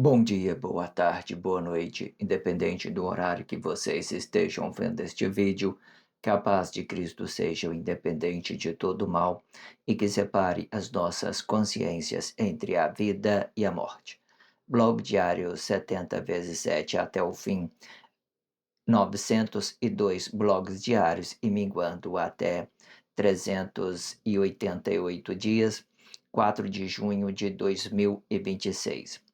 Bom dia, boa tarde, boa noite, independente do horário que vocês estejam vendo este vídeo, que a paz de Cristo seja o independente de todo mal e que separe as nossas consciências entre a vida e a morte. Blog diário 70 vezes 7 até o fim, 902 blogs diários e minguando até 388 dias, 4 de junho de 2026.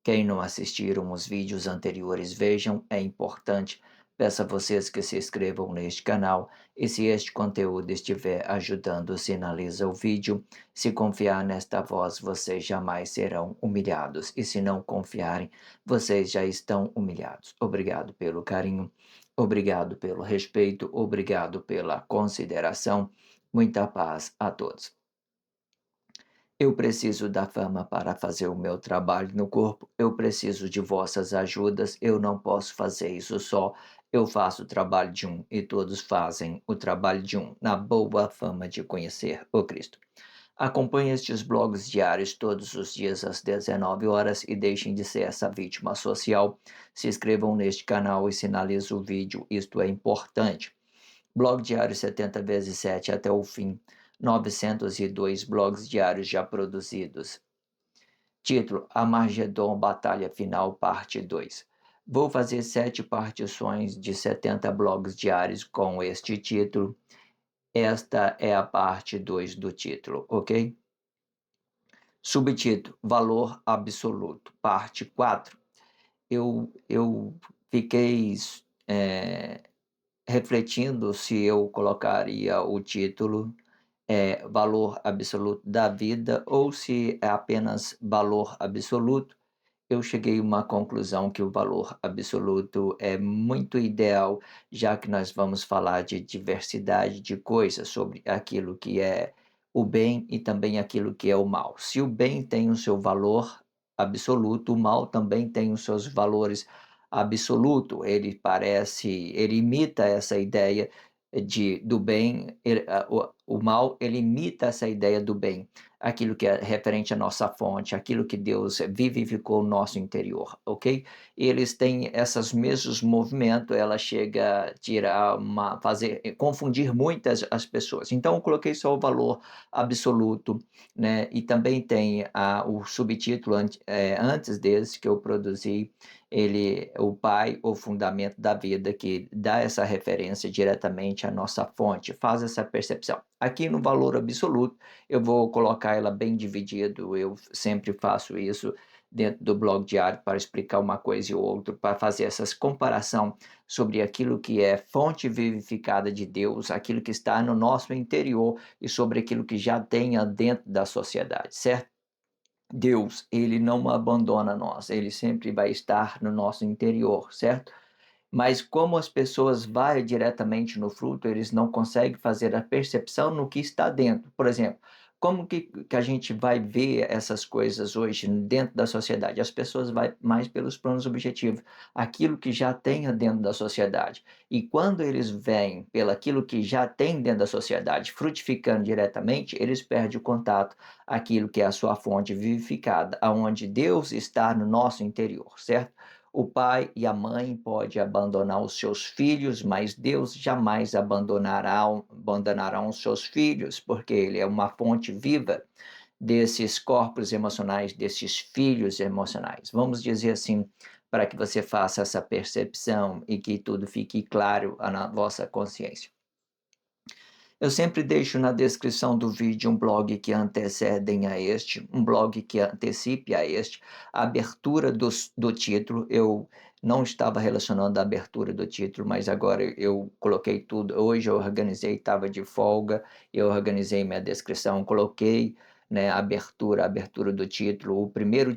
Quem não assistiram os vídeos anteriores, vejam, é importante. Peço a vocês que se inscrevam neste canal e se este conteúdo estiver ajudando, sinaliza o vídeo. Se confiar nesta voz, vocês jamais serão humilhados e se não confiarem, vocês já estão humilhados. Obrigado pelo carinho, obrigado pelo respeito, obrigado pela consideração. Muita paz a todos. Eu preciso da fama para fazer o meu trabalho no corpo. Eu preciso de vossas ajudas. Eu não posso fazer isso só. Eu faço o trabalho de um e todos fazem o trabalho de um, na boa fama de conhecer o Cristo. Acompanhe estes blogs diários todos os dias às 19 horas e deixem de ser essa vítima social. Se inscrevam neste canal e sinalizem o vídeo. Isto é importante. Blog diário 70 vezes 7 até o fim. 902 blogs diários já produzidos. Título: Armagedon Batalha Final, parte 2. Vou fazer 7 partições de 70 blogs diários com este título. Esta é a parte 2 do título, ok? Subtítulo: Valor Absoluto, parte 4. Eu fiquei refletindo se eu colocaria o título valor absoluto da vida ou se é apenas valor absoluto. Eu cheguei a uma conclusão que o valor absoluto é muito ideal, já que nós vamos falar de diversidade de coisas, sobre aquilo que é o bem e também aquilo que é o mal. Se o bem tem o seu valor absoluto, o mal também tem os seus valores absoluto. Ele imita essa ideia do bem, o mal, ele imita essa ideia do bem, aquilo que é referente à nossa fonte, aquilo que Deus vivificou no nosso interior, ok? Eles têm esses mesmos movimentos, ela chega a tirar confundir muitas as pessoas. Então eu coloquei só o valor absoluto, né? E também tem o subtítulo antes desse que eu produzi, o Pai, o fundamento da vida, que dá essa referência diretamente à nossa fonte, faz essa percepção. Aqui no valor absoluto, eu vou colocar ela bem dividido, eu sempre faço isso dentro do blog diário para explicar uma coisa e outra, para fazer essas comparação sobre aquilo que é fonte vivificada de Deus, aquilo que está no nosso interior e sobre aquilo que já tenha dentro da sociedade, certo? Deus, ele não abandona nós, ele sempre vai estar no nosso interior, certo? Mas como as pessoas vão diretamente no fruto, eles não conseguem fazer a percepção no que está dentro. Por exemplo, como que a gente vai ver essas coisas hoje dentro da sociedade? As pessoas vão mais pelos planos objetivos, aquilo que já tem dentro da sociedade. E quando eles vêm pelaquilo que já tem dentro da sociedade, frutificando diretamente, eles perdem o contato, aquilo que é a sua fonte vivificada, aonde Deus está no nosso interior, certo? O pai e a mãe podem abandonar os seus filhos, mas Deus jamais abandonará os seus filhos, porque Ele é uma fonte viva desses corpos emocionais, desses filhos emocionais. Vamos dizer assim, para que você faça essa percepção e que tudo fique claro na vossa consciência. Eu sempre deixo na descrição do vídeo um blog que antecedem a este, um blog que antecipe a este, a abertura do título. Eu não estava relacionando a abertura do título, mas agora eu coloquei tudo. Hoje eu organizei, estava de folga, eu organizei minha descrição, coloquei, né, a abertura do título, o primeiro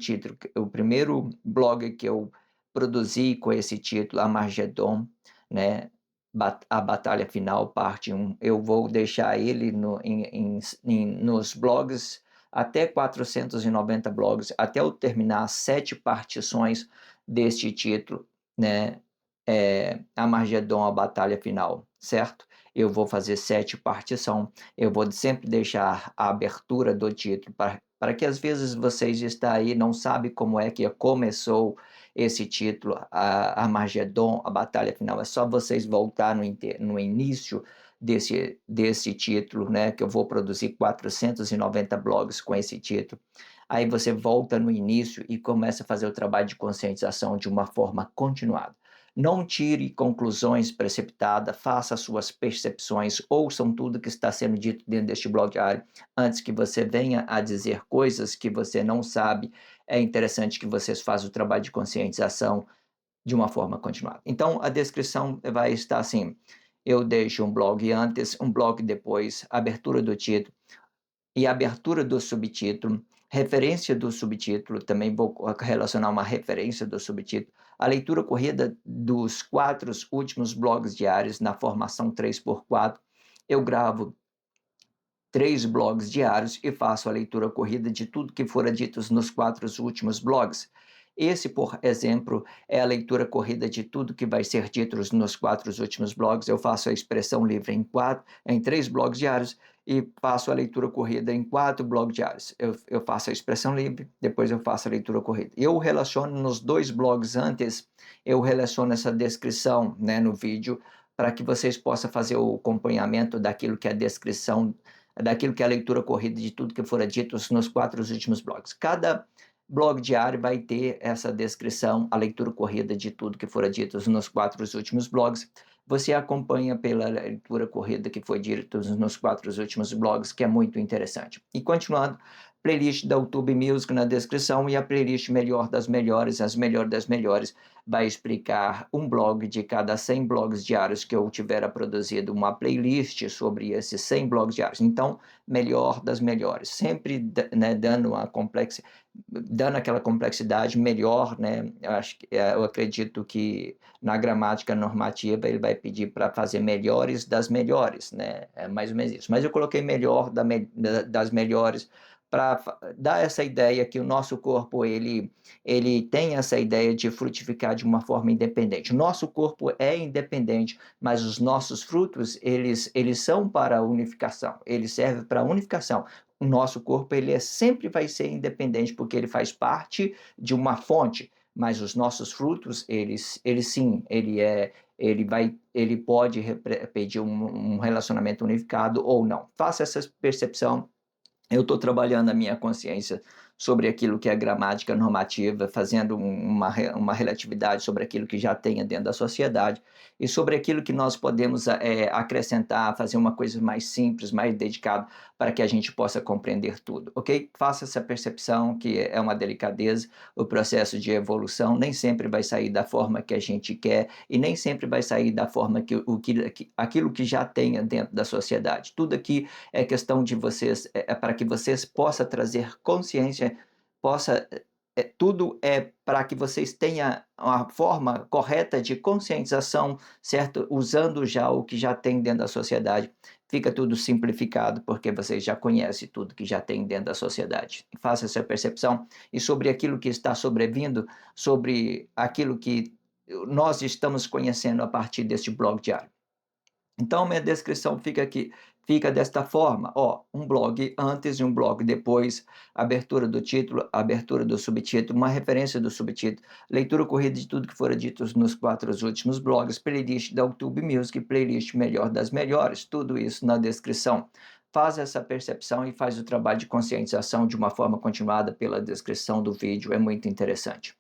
blog que eu produzi com esse título, Armagedon, né? A Batalha Final, parte 1. Eu vou deixar ele nos blogs, até 490 blogs, até eu terminar 7 partições deste título, né? Armagedon, a Batalha Final, certo? Eu vou fazer 7 partições. Eu vou sempre deixar a abertura do título para que às vezes vocês está aí, não sabe como é que começou esse título, a Armagedon, a batalha final, é só vocês voltar no início desse título, né, que eu vou produzir 490 blogs com esse título. Aí você volta no início e começa a fazer o trabalho de conscientização de uma forma continuada. Não tire conclusões precipitadas, faça suas percepções, ouçam tudo que está sendo dito dentro deste blog diário antes que você venha a dizer coisas que você não sabe. É interessante que vocês façam o trabalho de conscientização de uma forma continuada. Então, a descrição vai estar assim: eu deixo um blog antes, um blog depois, abertura do título e abertura do subtítulo, referência do subtítulo, também vou relacionar uma referência do subtítulo, a leitura corrida dos 4 últimos blogs diários na formação 3x4. Eu gravo 3 blogs diários e faço a leitura corrida de tudo que fora dito nos 4 últimos blogs. Esse, por exemplo, é a leitura corrida de tudo que vai ser dito nos 4 últimos blogs. Eu faço a expressão livre em 3 blogs diários e faço a leitura corrida em 4 blogs diários. Eu faço a expressão livre, depois eu faço a leitura corrida. Eu relaciono nos 2 blogs antes, eu relaciono essa descrição, né, no vídeo, para que vocês possam fazer o acompanhamento daquilo que é a descrição, daquilo que é a leitura corrida de tudo que fora dito nos 4 últimos blogs. Cada blog diário vai ter essa descrição, a leitura corrida de tudo que fora dito nos 4 últimos blogs. Você acompanha pela leitura corrida que foi dito nos 4 últimos blogs, que é muito interessante. E continuando, playlist da YouTube Music na descrição e a playlist Melhor das Melhores, as melhores das melhores, vai explicar um blog de cada 100 blogs diários que eu tiver produzido, uma playlist sobre esses 100 blogs diários. Então, melhor das melhores, sempre, né, dando aquela complexidade melhor, né? Eu acredito que na gramática normativa ele vai pedir para fazer melhores das melhores, né? É mais ou menos isso. Mas eu coloquei melhor das melhores para dar essa ideia que o nosso corpo ele tem essa ideia de frutificar de uma forma independente. O nosso corpo é independente, mas os nossos frutos eles são para a unificação. Eles servem para a unificação. O nosso corpo sempre vai ser independente porque ele faz parte de uma fonte, mas os nossos frutos eles sim, ele pode pedir um relacionamento unificado ou não. Faça essa percepção. Eu estou trabalhando a minha consciência sobre aquilo que é gramática normativa, fazendo uma relatividade sobre aquilo que já tem dentro da sociedade e sobre aquilo que nós podemos acrescentar, fazer uma coisa mais simples, mais dedicada, para que a gente possa compreender tudo, ok? Faça essa percepção que é uma delicadeza, o processo de evolução nem sempre vai sair da forma que a gente quer e nem sempre vai sair da forma aquilo que já tem dentro da sociedade. Tudo aqui é questão de vocês, para que vocês possam trazer consciência, tudo é para que vocês tenham uma forma correta de conscientização, certo? Usando já o que já tem dentro da sociedade. Fica tudo simplificado, porque vocês já conhecem tudo que já tem dentro da sociedade. Faça essa percepção e sobre aquilo que está sobrevindo, sobre aquilo que nós estamos conhecendo a partir deste blog diário. Então, minha descrição fica desta forma, ó, um blog antes e um blog depois, abertura do título, abertura do subtítulo, uma referência do subtítulo, leitura corrida de tudo que fora dito nos 4 últimos blogs, playlist da YouTube Music, playlist Melhor das Melhores, tudo isso na descrição. Faz essa percepção e faz o trabalho de conscientização de uma forma continuada pela descrição do vídeo, é muito interessante.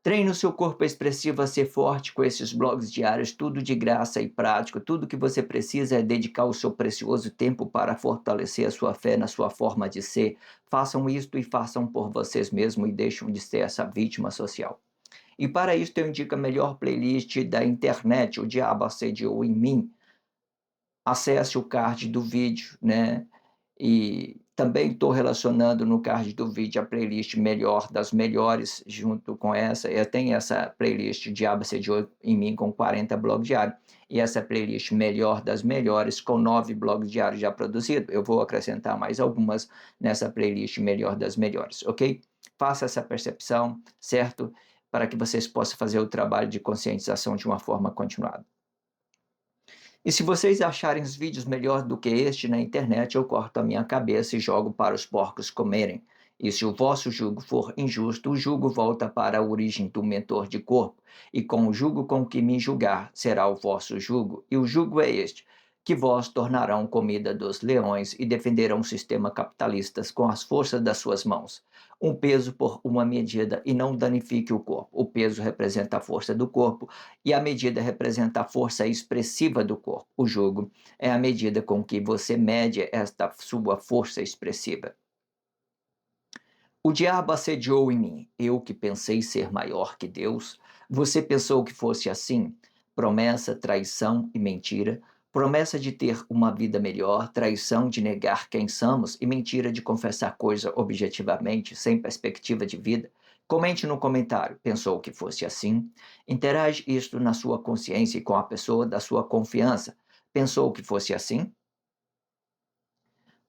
Treine o seu corpo expressivo a ser forte com esses blogs diários, tudo de graça e prático. Tudo que você precisa é dedicar o seu precioso tempo para fortalecer a sua fé na sua forma de ser. Façam isto e façam por vocês mesmos e deixem de ser essa vítima social. E para isso eu indico a melhor playlist da internet, O Diabo Assediou em Mim. Acesse o card do vídeo, né? E também estou relacionando no card do vídeo a playlist Melhor das Melhores, junto com essa. Eu tenho essa playlist Diabo Assediou em Mim com 40 blogs diários, e essa playlist Melhor das Melhores com 9 blogs diários já produzidos. Eu vou acrescentar mais algumas nessa playlist Melhor das Melhores, ok? Faça essa percepção, certo? Para que vocês possam fazer o trabalho de conscientização de uma forma continuada. E se vocês acharem os vídeos melhor do que este na internet, eu corto a minha cabeça e jogo para os porcos comerem. E se o vosso jugo for injusto, o jugo volta para a origem do mentor de corpo, e com o jugo com que me julgar será o vosso jugo. E o jugo é este: que vós tornarão comida dos leões e defenderão o sistema capitalista com as forças das suas mãos. Um peso por uma medida e não danifique o corpo. O peso representa a força do corpo e a medida representa a força expressiva do corpo. O jugo é a medida com que você mede esta sua força expressiva. O diabo assediou em mim, eu que pensei ser maior que Deus. Você pensou que fosse assim? Promessa, traição e mentira. Promessa de ter uma vida melhor, traição de negar quem somos e mentira de confessar coisa objetivamente, sem perspectiva de vida. Comente no comentário, pensou que fosse assim? Interage isto na sua consciência e com a pessoa da sua confiança. Pensou que fosse assim?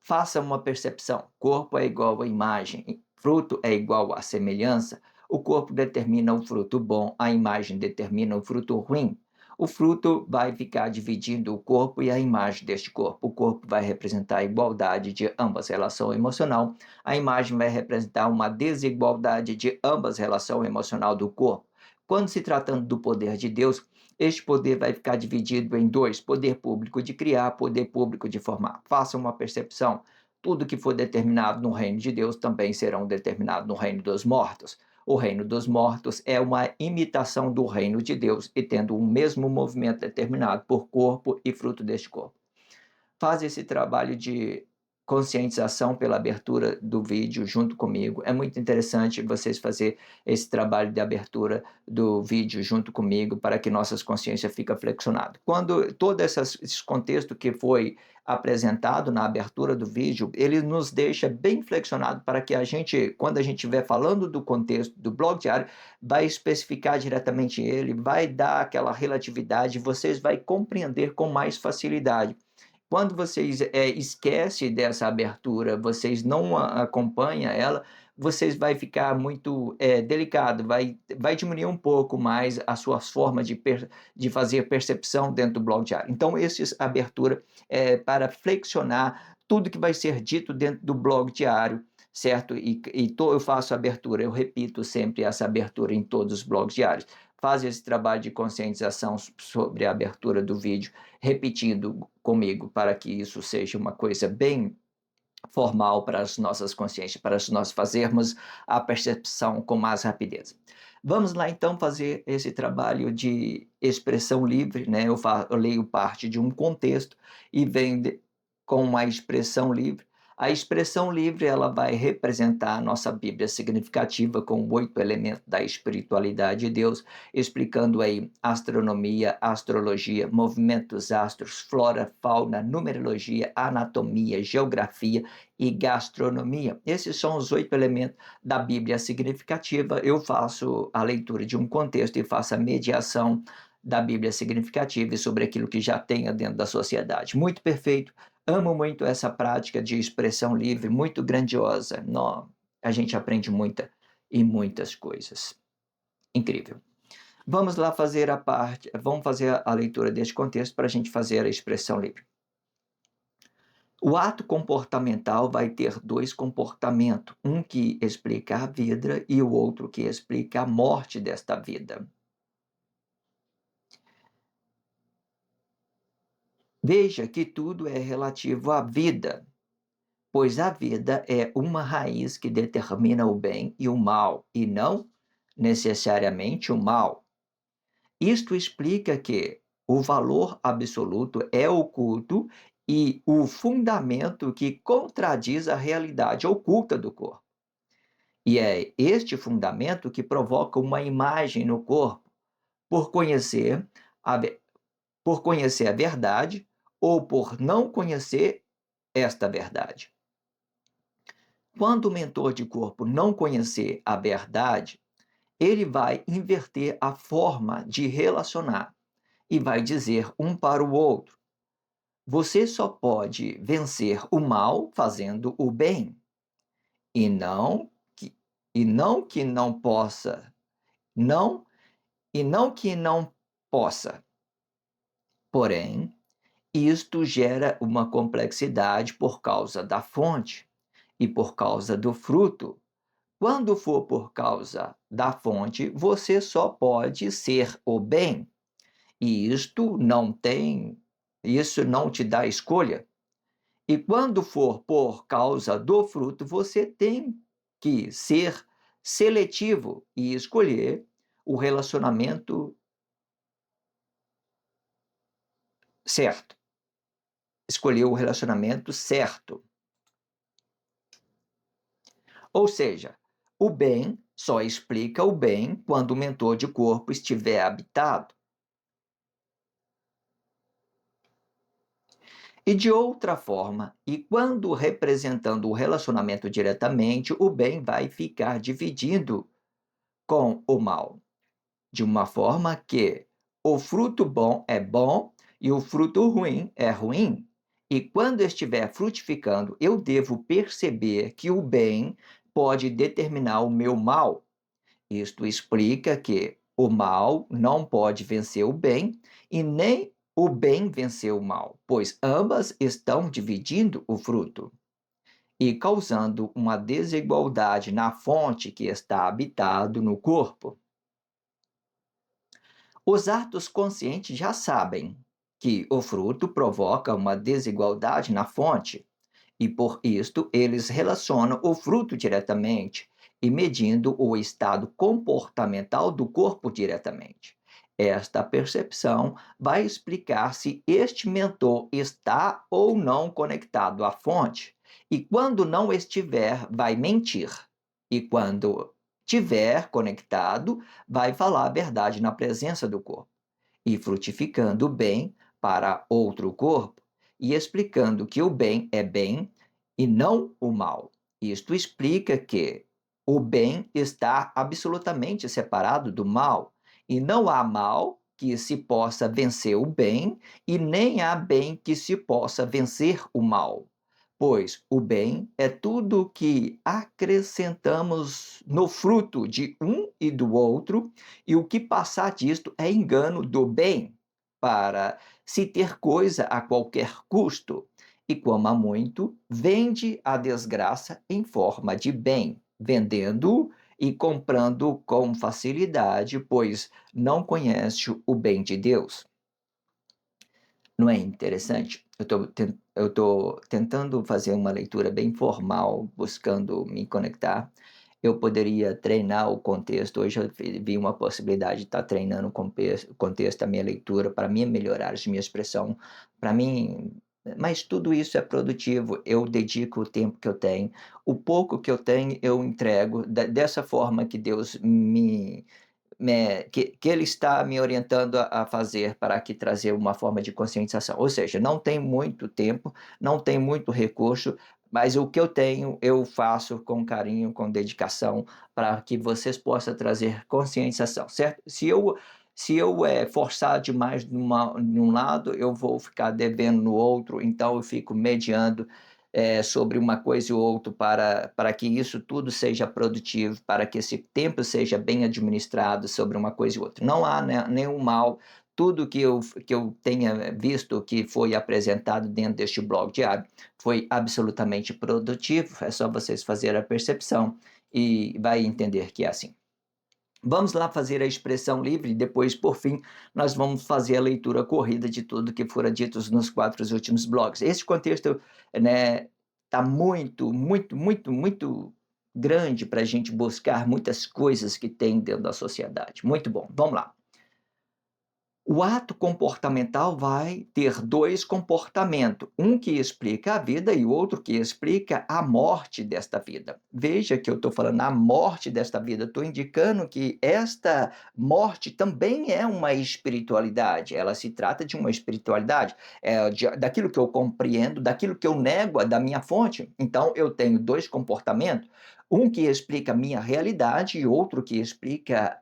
Faça uma percepção. Corpo é igual a imagem, fruto é igual a semelhança. O corpo determina o fruto bom, a imagem determina o fruto ruim. O fruto vai ficar dividindo o corpo e a imagem deste corpo. O corpo vai representar a igualdade de ambas relação emocional. A imagem vai representar uma desigualdade de ambas relação emocional do corpo. Quando se tratando do poder de Deus, este poder vai ficar dividido em dois: poder público de criar, poder público de formar. Faça uma percepção. Tudo que for determinado no reino de Deus também será determinado no reino dos mortos. O reino dos mortos é uma imitação do reino de Deus e tendo um mesmo movimento determinado por corpo e fruto deste corpo. Faz esse trabalho de conscientização pela abertura do vídeo junto comigo. É muito interessante vocês fazer esse trabalho de abertura do vídeo junto comigo para que nossas consciências fiquem flexionadas. Quando todo esse contexto que foi apresentado na abertura do vídeo, ele nos deixa bem flexionado para que a gente, quando a gente estiver falando do contexto do blog diário, vai especificar diretamente ele, vai dar aquela relatividade, vocês vão compreender com mais facilidade. Quando vocês esquecem dessa abertura, vocês não acompanham ela, vocês vai ficar muito delicado, vai diminuir um pouco mais as suas formas de fazer percepção dentro do blog diário. Então, essa abertura é para flexionar tudo que vai ser dito dentro do blog diário, certo? Eu faço abertura, eu repito sempre essa abertura em todos os blogs diários. Faz esse trabalho de conscientização sobre a abertura do vídeo, repetindo comigo, para que isso seja uma coisa bem formal para as nossas consciências, para nós fazermos a percepção com mais rapidez. Vamos lá então fazer esse trabalho de expressão livre, né? Eu leio parte de um contexto e venho com uma expressão livre. A expressão livre ela vai representar a nossa Bíblia significativa com 8 elementos da espiritualidade de Deus, explicando aí astronomia, astrologia, movimentos astros, flora, fauna, numerologia, anatomia, geografia e gastronomia. Esses são os 8 elementos da Bíblia significativa. Eu faço a leitura de um contexto e faço a mediação da Bíblia significativa e sobre aquilo que já tenha dentro da sociedade. Muito perfeito. Amo muito essa prática de expressão livre, muito grandiosa. A gente aprende muitas coisas. Incrível. Vamos lá fazer vamos fazer a leitura deste contexto para a gente fazer a expressão livre. O ato comportamental vai ter dois comportamentos, um que explica a vida e o outro que explica a morte desta vida. Veja que tudo é relativo à vida, pois a vida é uma raiz que determina o bem e o mal, e não necessariamente o mal. Isto explica que o valor absoluto é oculto e o fundamento que contradiz a realidade oculta do corpo. E é este fundamento que provoca uma imagem no corpo por conhecer a, por conhecer a verdade ou por não conhecer esta verdade. Quando o mentor de corpo não conhecer a verdade, ele vai inverter a forma de relacionar e vai dizer um para o outro: você só pode vencer o mal fazendo o bem, e não que não possa, não e não que não possa. Porém, Isto gera uma complexidade por causa da fonte e por causa do fruto. Quando for por causa da fonte, você só pode ser o bem, e isso não te dá escolha. E quando for por causa do fruto, você tem que ser seletivo e escolher o relacionamento certo. Escolher o relacionamento certo. Ou seja, o bem só explica o bem quando o mentor de corpo estiver habitado. E de outra forma, e quando representando o relacionamento diretamente, o bem vai ficar dividido com o mal, de uma forma que o fruto bom é bom e o fruto ruim é ruim. E quando estiver frutificando, eu devo perceber que o bem pode determinar o meu mal. Isto explica que o mal não pode vencer o bem e nem o bem vencer o mal, pois ambas estão dividindo o fruto e causando uma desigualdade na fonte que está habitado no corpo. Os atos conscientes já sabem que o fruto provoca uma desigualdade na fonte, e por isto eles relacionam o fruto diretamente e medindo o estado comportamental do corpo diretamente. Esta percepção vai explicar se este mentor está ou não conectado à fonte, e quando não estiver, vai mentir, e quando tiver conectado, vai falar a verdade na presença do corpo e frutificando o bem para outro corpo, e explicando que o bem é bem e não o mal. Isto explica que o bem está absolutamente separado do mal, e não há mal que se possa vencer o bem, e nem há bem que se possa vencer o mal. Pois o bem é tudo que acrescentamos no fruto de um e do outro, e o que passar disto é engano do bem, para se ter coisa a qualquer custo, e como há muito, vende a desgraça em forma de bem, vendendo e comprando com facilidade, pois não conhece o bem de Deus. Não é interessante? Eu estou tentando fazer uma leitura bem formal, buscando me conectar. Eu poderia treinar o contexto. Hoje eu vi uma possibilidade de estar treinando o contexto da minha leitura para mim melhorar a minha expressão. Para mim, mas tudo isso é produtivo. Eu dedico o tempo que eu tenho. O pouco que eu tenho, eu entrego dessa forma que Deus que ele está me orientando a fazer para aqui trazer uma forma de conscientização. Ou seja, não tem muito tempo, não tem muito recurso, mas o que eu tenho, eu faço com carinho, com dedicação, para que vocês possam trazer conscientização, certo? Se eu forçar demais num lado, eu vou ficar devendo no outro, então eu fico mediando sobre uma coisa e outra para que isso tudo seja produtivo, para que esse tempo seja bem administrado sobre uma coisa e outra. Não há, né, nenhum mal. Tudo que eu tenha visto que foi apresentado dentro deste blog diário foi absolutamente produtivo. É só vocês fazerem a percepção e vai entender que é assim. Vamos lá fazer a expressão livre e depois, por fim, nós vamos fazer a leitura corrida de tudo que fora dito nos 4 últimos blogs. Esse contexto, né, está muito, muito, muito, muito grande para a gente buscar muitas coisas que tem dentro da sociedade. Muito bom, vamos lá. O ato comportamental vai ter dois comportamentos, um que explica a vida e o outro que explica a morte desta vida. Veja que eu estou falando a morte desta vida, estou indicando que esta morte também é uma espiritualidade, ela se trata de uma espiritualidade, daquilo que eu compreendo, daquilo que eu nego da minha fonte. Então, eu tenho dois comportamentos, um que explica a minha realidade e outro que explica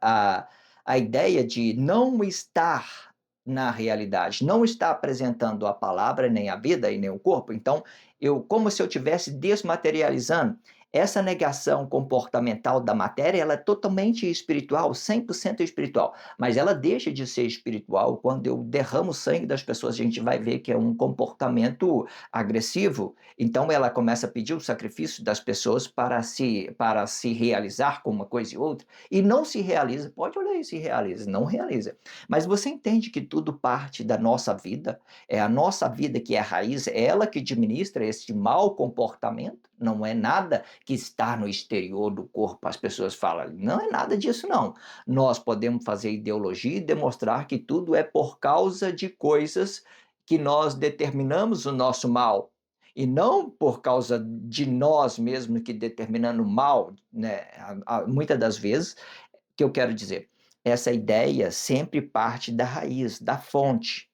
a ideia de não estar na realidade, não estar apresentando a palavra, nem a vida e nem o corpo. Então, como se eu estivesse desmaterializando. Essa negação comportamental da matéria, ela é totalmente espiritual, 100% espiritual, mas ela deixa de ser espiritual quando eu derramo o sangue das pessoas. A gente vai ver que é um comportamento agressivo, então ela começa a pedir o sacrifício das pessoas para se realizar com uma coisa e outra, e não se realiza. Pode olhar aí se realiza, não realiza. Mas você entende que tudo parte da nossa vida? É a nossa vida que é a raiz, é ela que administra esse mau comportamento, não é nada que está no exterior do corpo. As pessoas falam, não é nada disso não. Nós podemos fazer ideologia e demonstrar que tudo é por causa de coisas que nós determinamos o nosso mal, e não por causa de nós mesmos que determinando o mal, né? Muitas das vezes, que eu quero dizer, essa ideia sempre parte da raiz, da fonte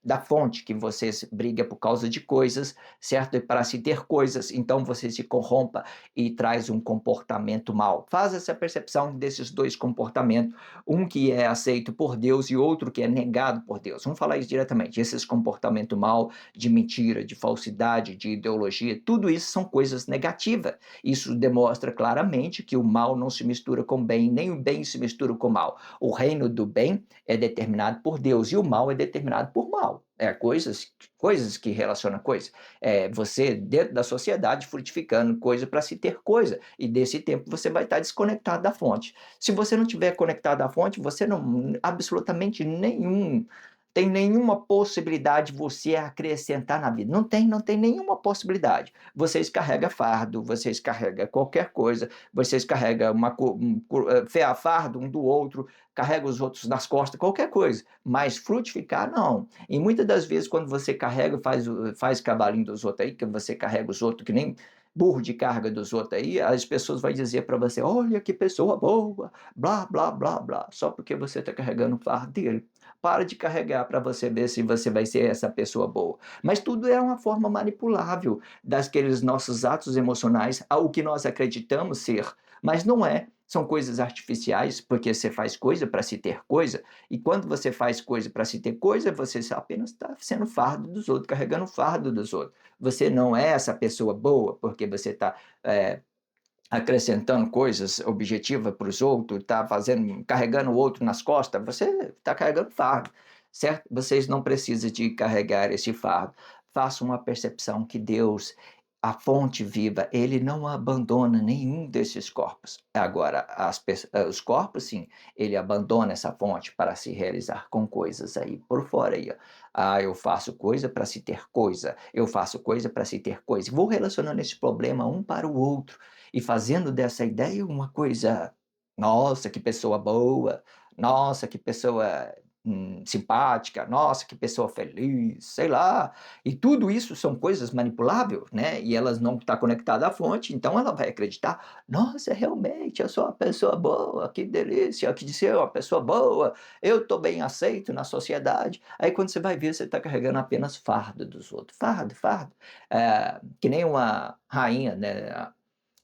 que você briga por causa de coisas, certo? E para se ter coisas, então você se corrompa e traz um comportamento mau. Faz essa percepção desses dois comportamentos, um que é aceito por Deus e outro que é negado por Deus. Vamos falar isso diretamente. Esses comportamento mau de mentira, de falsidade, de ideologia, tudo isso são coisas negativas. Isso demonstra claramente que o mal não se mistura com o bem, nem o bem se mistura com o mal. O reino do bem é determinado por Deus e o mal é determinado por mal. Coisas que relacionam coisas. Você, dentro da sociedade, frutificando coisa para se ter coisa. E desse tempo você vai estar desconectado da fonte. Se você não estiver conectado à fonte, você não, absolutamente tem nenhuma possibilidade de você acrescentar na vida. Não tem nenhuma possibilidade. Vocês carregam fardo, vocês carregam qualquer coisa, vocês carregam fardo um do outro, carregam os outros nas costas, qualquer coisa. Mas frutificar, não. E muitas das vezes, quando você carrega, faz cavalinho dos outros aí, que você carrega os outros que nem burro de carga dos outros aí, as pessoas vão dizer para você, olha que pessoa boa, blá, blá, blá, blá, só porque você está carregando o fardo dele. Para de carregar para você ver se você vai ser essa pessoa boa. Mas tudo é uma forma manipulável daqueles nossos atos emocionais ao que nós acreditamos ser. Mas não é. São coisas artificiais, porque você faz coisa para se ter coisa, e quando você faz coisa para se ter coisa, você apenas está sendo fardo dos outros, carregando o fardo dos outros. Você não é essa pessoa boa, porque você está acrescentando coisas objetivas para os outros, está carregando o outro nas costas, você está carregando fardo, certo? Vocês não precisam de carregar esse fardo. Faça uma percepção que Deus, a fonte viva, ele não abandona nenhum desses corpos. Agora, os corpos, sim, ele abandona essa fonte para se realizar com coisas aí por fora. Aí, ó. Eu faço coisa para se ter coisa, eu faço coisa para se ter coisa. Vou relacionando esse problema um para o outro e fazendo dessa ideia uma coisa, nossa, que pessoa boa, nossa, que pessoa simpática, nossa, que pessoa feliz, sei lá. E tudo isso são coisas manipuláveis, né? E elas não estão conectadas à fonte, então ela vai acreditar, nossa, realmente, eu sou uma pessoa boa, que delícia, que ser uma pessoa boa, eu estou bem aceito na sociedade. Aí quando você vai ver, você está carregando apenas fardo dos outros, fardo, fardo. Que nem uma rainha, né?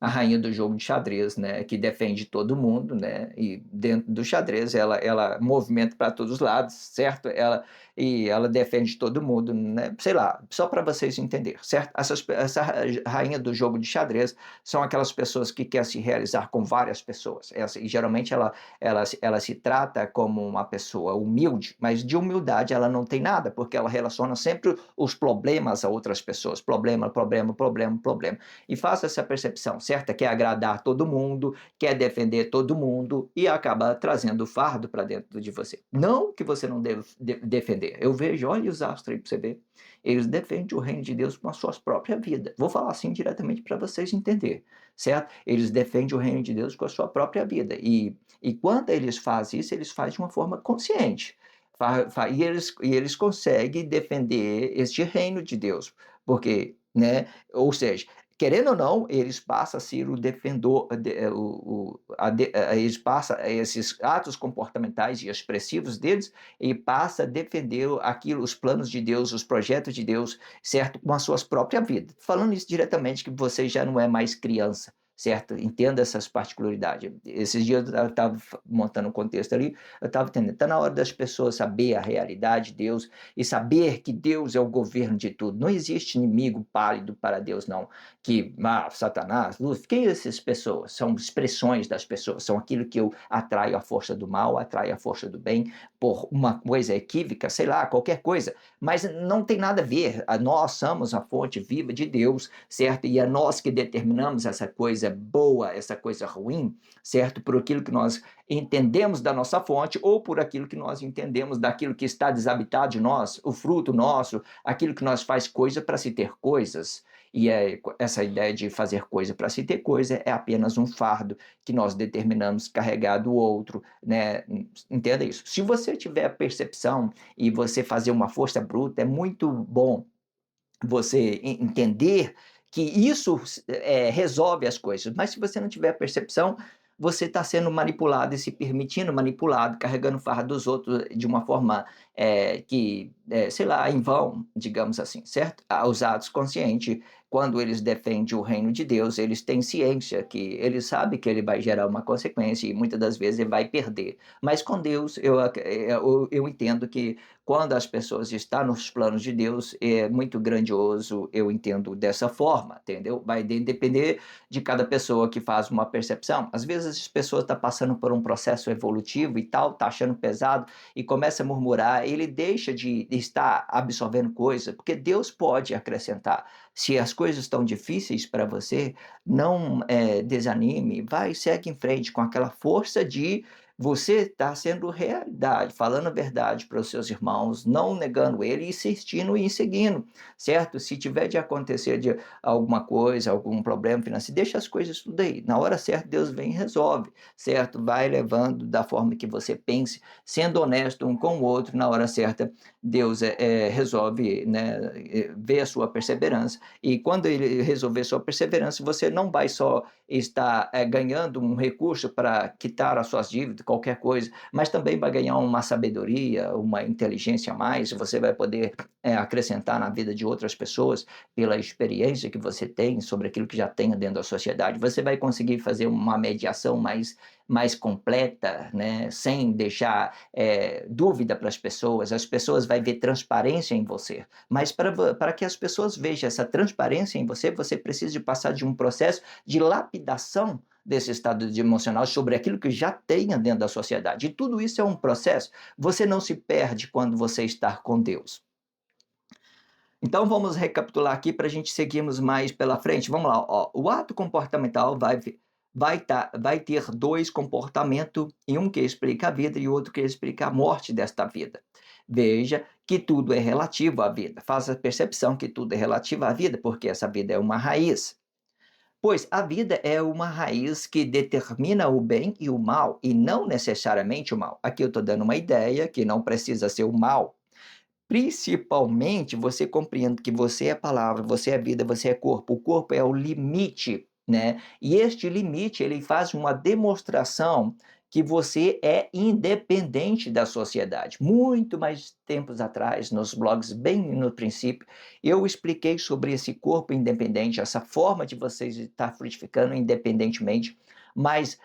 A rainha do jogo de xadrez, né, que defende todo mundo, né, e dentro do xadrez ela movimenta para todos os lados, certo? Ela defende todo mundo, né, sei lá, só para vocês entenderem, certo? Essa rainha do jogo de xadrez são aquelas pessoas que querem se realizar com várias pessoas, e geralmente ela se trata como uma pessoa humilde, mas de humildade ela não tem nada, porque ela relaciona sempre os problemas a outras pessoas, problema, problema, problema, problema, e faça essa percepção, certo? Quer agradar todo mundo, quer defender todo mundo e acaba trazendo o fardo para dentro de você. Não que você não deve defender. Eu vejo, olha os astros aí para você ver. Eles defendem o reino de Deus com a sua própria vida. Vou falar assim diretamente para vocês entenderem, certo? Eles defendem o reino de Deus com a sua própria vida. E quando eles fazem isso, eles fazem de uma forma consciente. E eles conseguem defender este reino de Deus. Porque, né? Ou seja, querendo ou não, eles passam a ser o defensor, eles passam esses atos comportamentais e expressivos deles, e passa a defender aquilo, os planos de Deus, os projetos de Deus, certo? Com as suas próprias vidas. Falando isso diretamente, que você já não é mais criança, certo? Entenda essas particularidades. Esses dias eu estava montando um contexto ali, eu estava entendendo. Está na hora das pessoas saber a realidade de Deus e saber que Deus é o governo de tudo. Não existe inimigo pálido para Deus, não. Que Satanás, Lúcifer, quem são essas pessoas? São expressões das pessoas, são aquilo que eu atraio a força do mal, atraio a força do bem, por uma coisa equívoca, sei lá, qualquer coisa. Mas não tem nada a ver. Nós somos a fonte viva de Deus, certo? E é nós que determinamos essa coisa boa, essa coisa ruim, certo? Por aquilo que nós entendemos da nossa fonte ou por aquilo que nós entendemos daquilo que está desabitado de nós, o fruto nosso, aquilo que nós faz coisa para se ter coisas. E essa ideia de fazer coisa para se ter coisa é apenas um fardo que nós determinamos carregar do outro, né? Entenda isso. Se você tiver percepção e você fazer uma força bruta, é muito bom você entender que isso resolve as coisas. Mas se você não tiver percepção, você está sendo manipulado e se permitindo manipulado, carregando farra dos outros de uma forma sei lá, em vão, digamos assim, certo? Os atos conscientes, quando eles defendem o reino de Deus, eles têm ciência que ele sabe que ele vai gerar uma consequência e muitas das vezes ele vai perder. Mas com Deus, eu entendo que quando as pessoas estão nos planos de Deus, é muito grandioso, eu entendo dessa forma, entendeu? Vai depender de cada pessoa que faz uma percepção. Às vezes as pessoas estão passando por um processo evolutivo e tal, tá achando pesado e começa a murmurar, ele deixa de estar absorvendo coisa, porque Deus pode acrescentar. Se as coisas estão difíceis para você, não desanime, vai, segue em frente com aquela força de você estar sendo realidade, falando a verdade para os seus irmãos, não negando ele, insistindo e seguindo, certo? Se tiver de acontecer de alguma coisa, algum problema financeiro, deixa as coisas tudo aí. Na hora certa, Deus vem e resolve, certo? Vai levando da forma que você pense, sendo honesto um com o outro, na hora certa, Deus resolve, né, ver a sua perseverança. E quando ele resolver sua perseverança, você não vai só estar ganhando um recurso para quitar as suas dívidas, qualquer coisa, mas também vai ganhar uma sabedoria, uma inteligência a mais, você vai poder acrescentar na vida de outras pessoas pela experiência que você tem sobre aquilo que já tem dentro da sociedade, você vai conseguir fazer uma mediação mais completa, né, sem deixar dúvida para as pessoas vão ver transparência em você, mas para que as pessoas vejam essa transparência em você, você precisa de passar de um processo de lapidação desse estado emocional sobre aquilo que já tenha dentro da sociedade. E tudo isso é um processo. Você não se perde quando você está com Deus. Então vamos recapitular aqui para a gente seguirmos mais pela frente. Vamos lá. Ó. O ato comportamental vai ter dois comportamentos, e um que explica a vida e outro que explica a morte desta vida. Veja que tudo é relativo à vida. Faça a percepção que tudo é relativo à vida, porque essa vida é uma raiz. Pois a vida é uma raiz que determina o bem e o mal, e não necessariamente o mal. Aqui eu estou dando uma ideia que não precisa ser o mal. Principalmente você compreende que você é palavra, você é vida, você é corpo. O corpo é o limite, né? E este limite, ele faz uma demonstração que você é independente da sociedade. Muito mais tempos atrás, nos blogs, bem no princípio, eu expliquei sobre esse corpo independente, essa forma de você estar frutificando independentemente, mas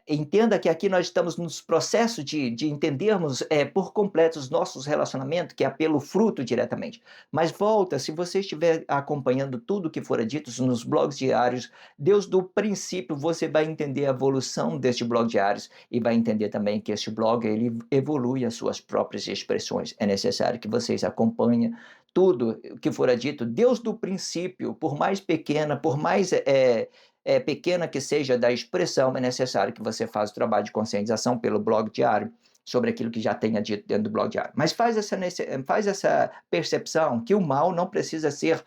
entenda que aqui nós estamos nos processos de entendermos por completo os nossos relacionamentos, que é pelo fruto diretamente. Mas volta, se você estiver acompanhando tudo que fora dito nos blogs diários, Deus do princípio, você vai entender a evolução deste blog diários e vai entender também que este blog ele evolui as suas próprias expressões. É necessário que vocês acompanhem tudo que fora dito. Deus do princípio, por mais pequena, por mais pequena que seja da expressão, é necessário que você faça o trabalho de conscientização pelo blog diário sobre aquilo que já tenha dito dentro do blog diário. Mas faz essa percepção que o mal não precisa ser,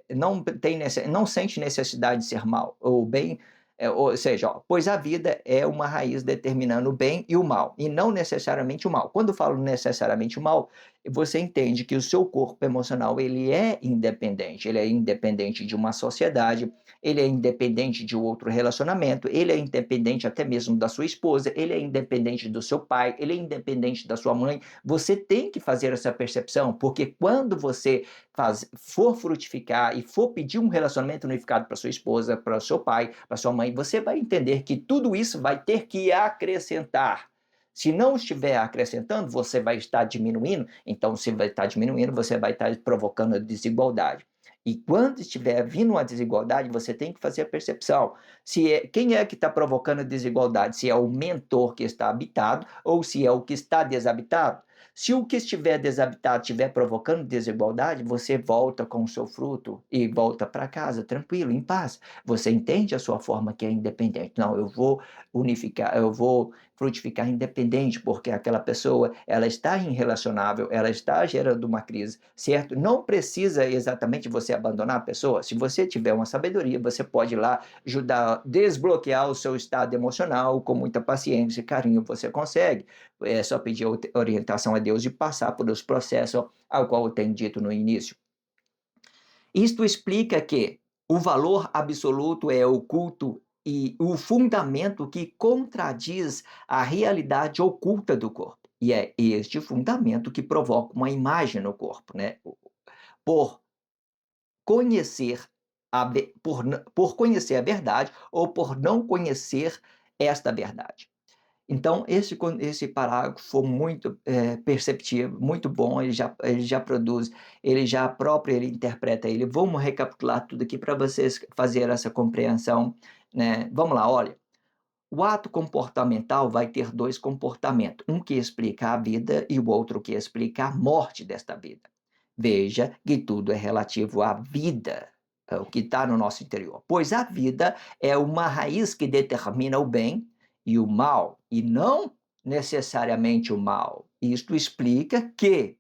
não sente necessidade de ser mal, ou bem, ou seja, pois a vida é uma raiz determinando o bem e o mal, e não necessariamente o mal. Quando eu falo necessariamente o mal, você entende que o seu corpo emocional ele é independente de uma sociedade, ele é independente de outro relacionamento, ele é independente até mesmo da sua esposa, ele é independente do seu pai, ele é independente da sua mãe. Você tem que fazer essa percepção, porque quando você for frutificar e for pedir um relacionamento unificado para sua esposa, para o seu pai, para sua mãe, você vai entender que tudo isso vai ter que acrescentar. Se não estiver acrescentando, você vai estar diminuindo. Então, se vai estar diminuindo, você vai estar provocando desigualdade. E quando estiver vindo uma desigualdade, você tem que fazer a percepção. Quem é que está provocando a desigualdade? Se é o mentor que está habitado ou se é o que está desabitado? Se o que estiver desabitado estiver provocando desigualdade, você volta com o seu fruto e volta para casa tranquilo, em paz. Você entende a sua forma que é independente. Não, eu vou unificar, eu vou frutificar independente, porque aquela pessoa, ela está irrelacionável, ela está gerando uma crise, certo? Não precisa exatamente você abandonar a pessoa. Se você tiver uma sabedoria, você pode ir lá ajudar a desbloquear o seu estado emocional, com muita paciência e carinho você consegue. É só pedir orientação a Deus e passar por os processos ao qual eu tenho dito no início. Isto explica que o valor absoluto é oculto e o fundamento que contradiz a realidade oculta do corpo. E é este fundamento que provoca uma imagem no corpo, né? Por conhecer por conhecer a verdade ou por não conhecer esta verdade. Então, esse parágrafo foi muito perceptivo, muito bom, ele já produz, ele já próprio, ele interpreta ele. Vamos recapitular tudo aqui para vocês fazer essa compreensão, né? Vamos lá, olha. O ato comportamental vai ter dois comportamentos, um que explica a vida e o outro que explica a morte desta vida. Veja que tudo é relativo à vida, é o que está no nosso interior. Pois a vida é uma raiz que determina o bem e o mal, e não necessariamente o mal. Isto explica que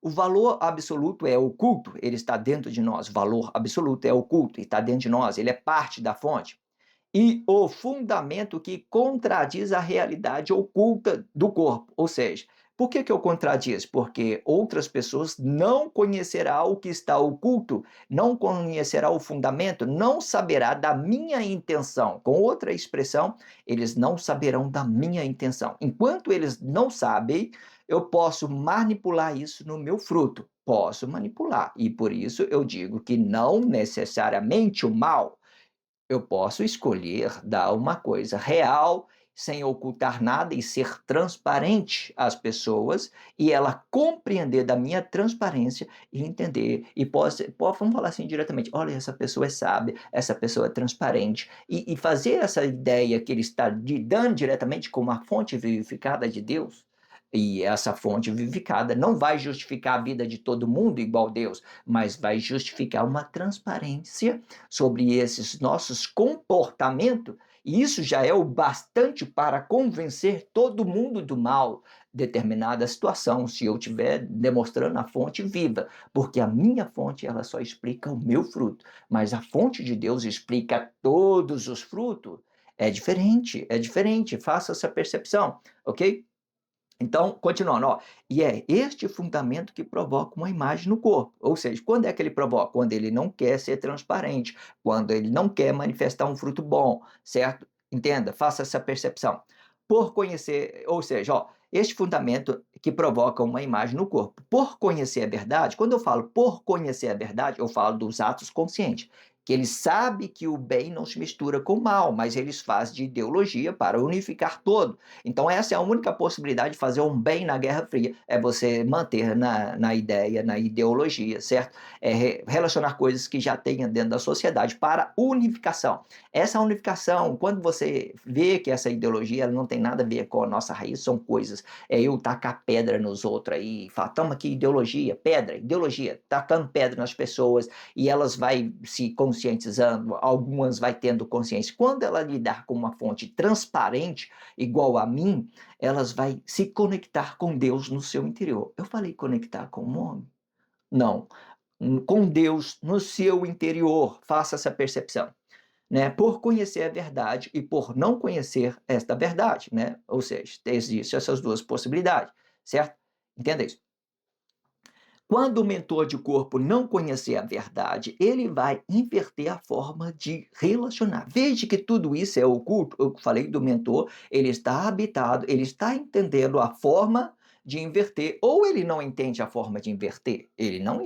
o valor absoluto é oculto, ele está dentro de nós. O valor absoluto é oculto, está dentro de nós, ele é parte da fonte e o fundamento que contradiz a realidade oculta do corpo. Ou seja, por que eu contradiz? Porque outras pessoas não conhecerão o que está oculto, não conhecerá o fundamento, não saberá da minha intenção. Com outra expressão, eles não saberão da minha intenção. Enquanto eles não sabem, eu posso manipular isso no meu fruto. Posso manipular. E por isso eu digo que não necessariamente o mal. Eu posso escolher dar uma coisa real, sem ocultar nada e ser transparente às pessoas e ela compreender da minha transparência e entender. E vamos falar assim diretamente: olha, essa pessoa é sábia, essa pessoa é transparente. E fazer essa ideia que ele está dando diretamente como a fonte vivificada de Deus. E essa fonte vivificada não vai justificar a vida de todo mundo igual Deus, mas vai justificar uma transparência sobre esses nossos comportamentos, e isso já é o bastante para convencer todo mundo do mal, determinada situação, se eu estiver demonstrando a fonte viva, porque a minha fonte ela só explica o meu fruto, mas a fonte de Deus explica todos os frutos. É diferente, faça essa percepção, ok? Então, continuando, ó, e é este fundamento que provoca uma imagem no corpo. Ou seja, quando é que ele provoca? Quando ele não quer ser transparente, quando ele não quer manifestar um fruto bom, certo? Entenda, faça essa percepção. Por conhecer, ou seja, ó, este fundamento que provoca uma imagem no corpo. Por conhecer a verdade, quando eu falo por conhecer a verdade, eu falo dos atos conscientes que ele sabe que o bem não se mistura com o mal, mas eles fazem de ideologia para unificar todo. Então, essa é a única possibilidade de fazer um bem na Guerra Fria, é você manter na ideia, na ideologia, certo? É relacionar coisas que já tenha dentro da sociedade para unificação. Essa unificação, quando você vê que essa ideologia ela não tem nada a ver com a nossa raiz, são coisas, eu tacar pedra nos outros aí, falar, toma aqui ideologia, pedra, ideologia, tacando pedra nas pessoas, e elas vai se conscientizando, algumas vai tendo consciência. Quando ela lidar com uma fonte transparente, igual a mim, elas vai se conectar com Deus no seu interior. Eu falei conectar com o homem? Não. Com Deus no seu interior. Faça essa percepção. Né? Por conhecer a verdade e por não conhecer esta verdade. Né? Ou seja, existem essas duas possibilidades. Certo? Entenda isso. Quando o mentor de corpo não conhecer a verdade, ele vai inverter a forma de relacionar. Veja que tudo isso é oculto. Eu falei do mentor, ele está habitado, ele está entendendo a forma de inverter, ou ele não entende a forma de inverter, ele não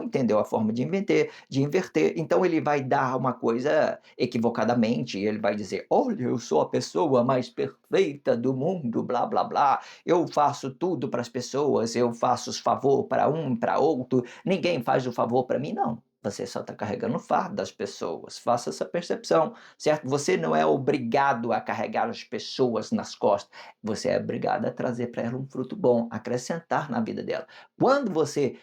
entendeu a forma de inverter, então ele vai dar uma coisa equivocadamente, ele vai dizer: olha, eu sou a pessoa mais perfeita do mundo, blá blá blá, eu faço tudo para as pessoas, eu faço os favor para um, para outro, ninguém faz o favor para mim, não. Você só está carregando o fardo das pessoas. Faça essa percepção, certo? Você não é obrigado a carregar as pessoas nas costas. Você é obrigado a trazer para ela um fruto bom, acrescentar na vida dela. Quando você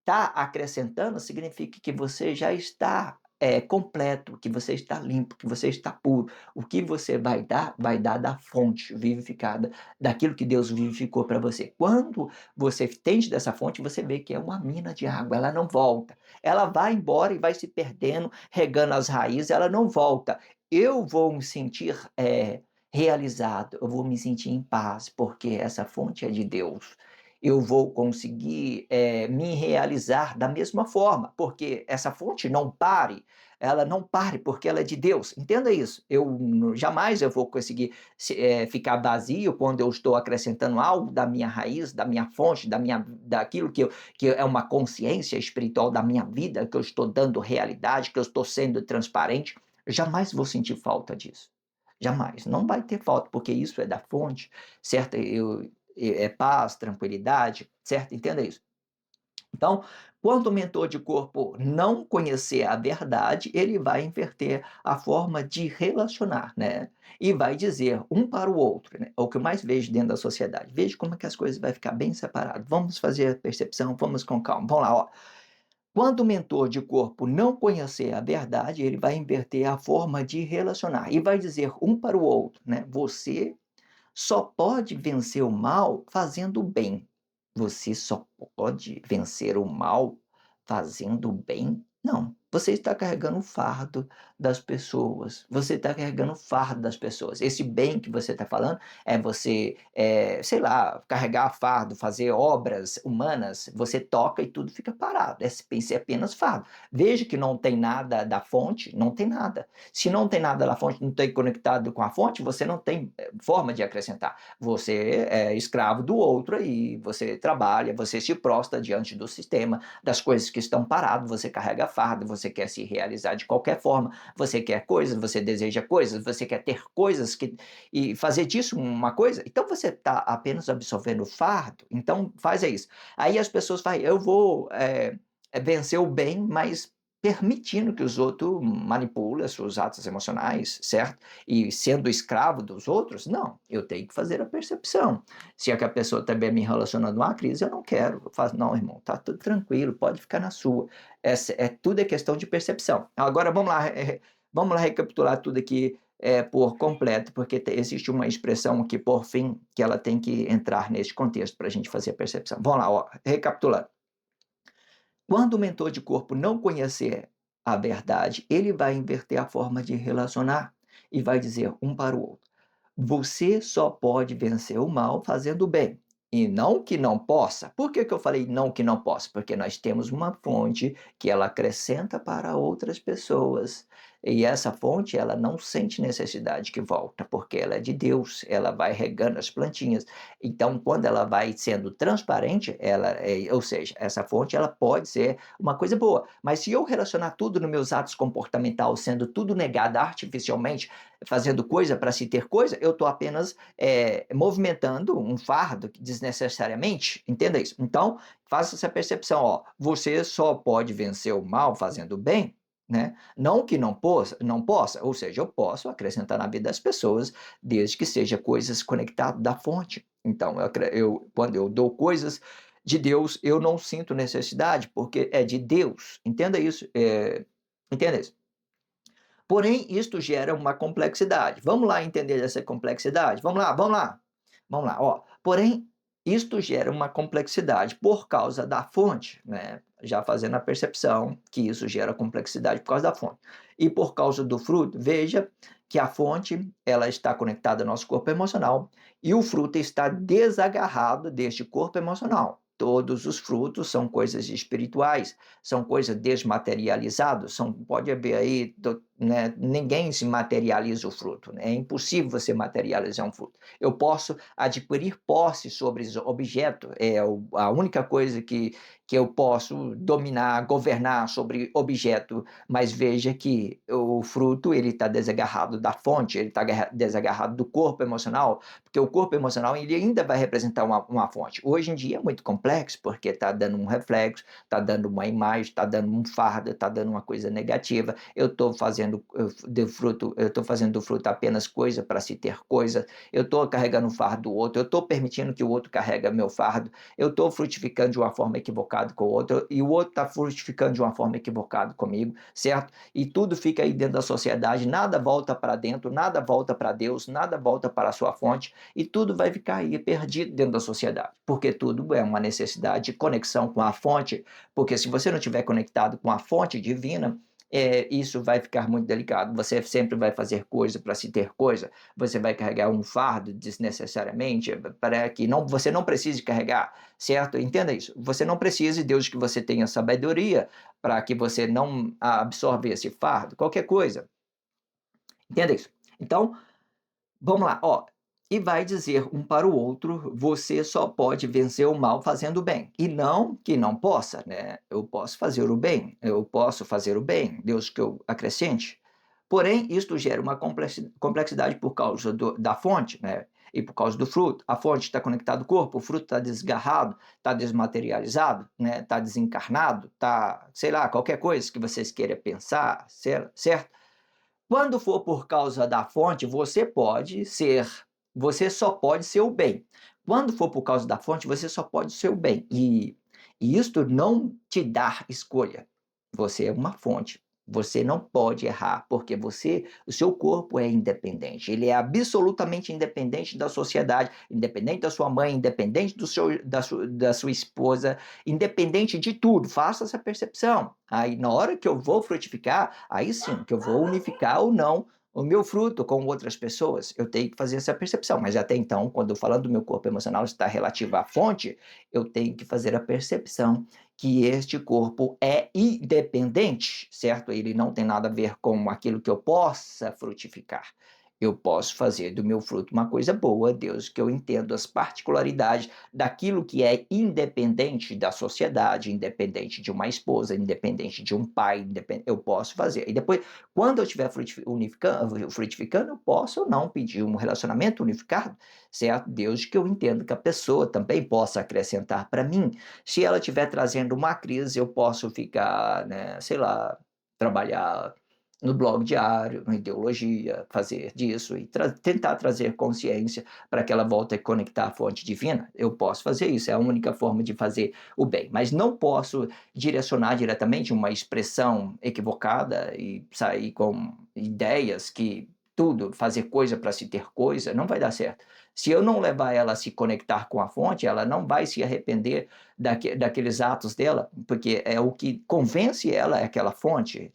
está acrescentando, significa que você já está completo, que você está limpo, que você está puro. O que você vai dar da fonte vivificada, daquilo que Deus vivificou para você. Quando você entende dessa fonte, você vê que é uma mina de água, ela não volta. Ela vai embora e vai se perdendo, regando as raízes, ela não volta. Eu vou me sentir realizado, eu vou me sentir em paz, porque essa fonte é de Deus. Eu vou conseguir me realizar da mesma forma, porque essa fonte não pare, ela não pare porque ela é de Deus. Entenda isso. Jamais eu vou conseguir ficar vazio quando eu estou acrescentando algo da minha raiz, da minha fonte, daquilo que é uma consciência espiritual da minha vida, que eu estou dando realidade, que eu estou sendo transparente. Jamais vou sentir falta disso. Jamais. Não vai ter falta, porque isso é da fonte, certo? É paz, tranquilidade, certo? Entenda isso. Então, quando o mentor de corpo não conhecer a verdade, ele vai inverter a forma de relacionar, né? E vai dizer um para o outro, né? É o que eu mais vejo dentro da sociedade. Veja como é que as coisas vão ficar bem separadas. Vamos fazer a percepção, vamos com calma. Vamos lá, ó. Quando o mentor de corpo não conhecer a verdade, ele vai inverter a forma de relacionar e vai dizer um para o outro, né? Você só pode vencer o mal fazendo o bem. Você só pode vencer o mal fazendo o bem? Não. Você está carregando o fardo das pessoas. Você está carregando o fardo das pessoas. Esse bem que você está falando é você, sei lá, carregar fardo, fazer obras humanas. Você toca e tudo fica parado. Esse é apenas fardo. Veja que não tem nada da fonte, não tem nada. Se não tem nada da fonte, não tem conectado com a fonte, você não tem forma de acrescentar. Você é escravo do outro aí, você trabalha, você se prostra diante do sistema, das coisas que estão paradas, você carrega fardo, você quer se realizar de qualquer forma, você quer coisas, você deseja coisas, você quer ter coisas e fazer disso uma coisa, então você está apenas absorvendo fardo, então faz isso. Aí as pessoas falam, eu vou vencer o bem, mas permitindo que os outros manipulem seus atos emocionais, certo? E sendo escravo dos outros, não, eu tenho que fazer a percepção. Se é que a pessoa também me relacionando a uma crise, eu não quero. Eu faço, não, irmão, tá tudo tranquilo, pode ficar na sua. Tudo é questão de percepção. Agora vamos lá recapitular tudo aqui por completo, porque existe uma expressão aqui por fim que ela tem que entrar neste contexto para a gente fazer a percepção. Vamos lá, ó, recapitulando. Quando o mentor de corpo não conhecer a verdade, ele vai inverter a forma de relacionar e vai dizer um para o outro: você só pode vencer o mal fazendo o bem. E não que não possa. Por que eu falei não que não possa? Porque nós temos uma fonte que ela acrescenta para outras pessoas. E essa fonte, ela não sente necessidade que volta, porque ela é de Deus, ela vai regando as plantinhas. Então, quando ela vai sendo transparente, ou seja, essa fonte ela pode ser uma coisa boa. Mas se eu relacionar tudo nos meus atos comportamentais, sendo tudo negado artificialmente, fazendo coisa para se ter coisa, eu estou apenas movimentando um fardo desnecessariamente, entenda isso. Então, faça essa percepção, ó, você só pode vencer o mal fazendo o bem, né? Não que não possa, ou seja, eu posso acrescentar na vida das pessoas, desde que seja coisas conectadas da fonte. Então, quando eu dou coisas de Deus, eu não sinto necessidade, porque é de Deus. Entenda isso. Entenda isso. Porém, isto gera uma complexidade. Vamos lá entender essa complexidade? Vamos lá, vamos lá. Vamos lá, ó. Porém, isto gera uma complexidade por causa da fonte, né? Já fazendo a percepção que isso gera complexidade por causa da fonte. E por causa do fruto, veja que a fonte, ela está conectada ao nosso corpo emocional e o fruto está desagarrado deste corpo emocional. todos os frutos são coisas espirituais, são coisas desmaterializadas, pode haver aí, né, ninguém se materializa o fruto, né? É impossível você materializar um fruto. Eu posso adquirir posse sobre os objetos, a única coisa que eu posso dominar, governar sobre objeto, mas veja que o fruto ele está desagarrado da fonte, ele está desagarrado do corpo emocional, porque o corpo emocional ele ainda vai representar uma fonte. Hoje em dia é muito complexo, porque está dando um reflexo, está dando uma imagem, está dando um fardo, está dando uma coisa negativa. Eu estou fazendo do fruto apenas coisa para se ter coisa. Eu estou carregando o fardo do outro. Eu estou permitindo que o outro carregue meu fardo. Eu estou frutificando de uma forma equivocada com o outro e o outro está frutificando de uma forma equivocada comigo, certo? E tudo fica aí dentro da sociedade. Nada volta para dentro, nada volta para Deus, nada volta para a sua fonte e tudo vai ficar aí perdido dentro da sociedade, porque tudo é uma necessidade de conexão com a fonte, porque se você não estiver conectado com a fonte divina, isso vai ficar muito delicado. Você sempre vai fazer coisa para se ter coisa, você vai carregar um fardo desnecessariamente para que você não precise carregar, certo? Entenda isso. Você não precisa, Deus, que você tenha sabedoria para que você não absorva esse fardo, qualquer coisa. Entenda isso. Então, vamos lá, ó. E vai dizer um para o outro: você só pode vencer o mal fazendo o bem. E não que não possa, né? Eu posso fazer o bem, eu posso fazer o bem, Deus que eu acrescente. Porém, isto gera uma complexidade por causa da fonte, né? E por causa do fruto. A fonte está conectada ao corpo, o fruto está desgarrado, está desmaterializado, né? Está desencarnado, está, sei lá, qualquer coisa que vocês queiram pensar, certo? Quando for por causa da fonte, você só pode ser o bem. Quando for por causa da fonte, você só pode ser o bem. E isto não te dá escolha. Você é uma fonte. Você não pode errar, porque o seu corpo é independente. Ele é absolutamente independente da sociedade, independente da sua mãe, independente da sua esposa, independente de tudo. Faça essa percepção. Aí, na hora que eu vou frutificar, aí sim, que eu vou unificar ou não o meu fruto com outras pessoas. Eu tenho que fazer essa percepção. Mas até então, quando eu falo do meu corpo emocional está relativo à fonte, eu tenho que fazer a percepção que este corpo é independente, certo? Ele não tem nada a ver com aquilo que eu possa frutificar. Eu posso fazer do meu fruto uma coisa boa, Deus, que eu entendo as particularidades daquilo que é independente da sociedade, independente de uma esposa, independente de um pai, eu posso fazer. E depois, quando eu estiver frutificando, eu posso ou não pedir um relacionamento unificado, certo? Deus, que eu entendo que a pessoa também possa acrescentar para mim. Se ela estiver trazendo uma crise, eu posso ficar, né, sei lá, trabalhar no blog diário, na ideologia, fazer disso e tentar trazer consciência para que ela volte a conectar à fonte divina. Eu posso fazer isso, é a única forma de fazer o bem, mas não posso direcionar diretamente uma expressão equivocada e sair com ideias que fazer coisa para se ter coisa, não vai dar certo. Se eu não levar ela a se conectar com a fonte, ela não vai se arrepender daqueles atos dela, porque é o que convence ela, é aquela fonte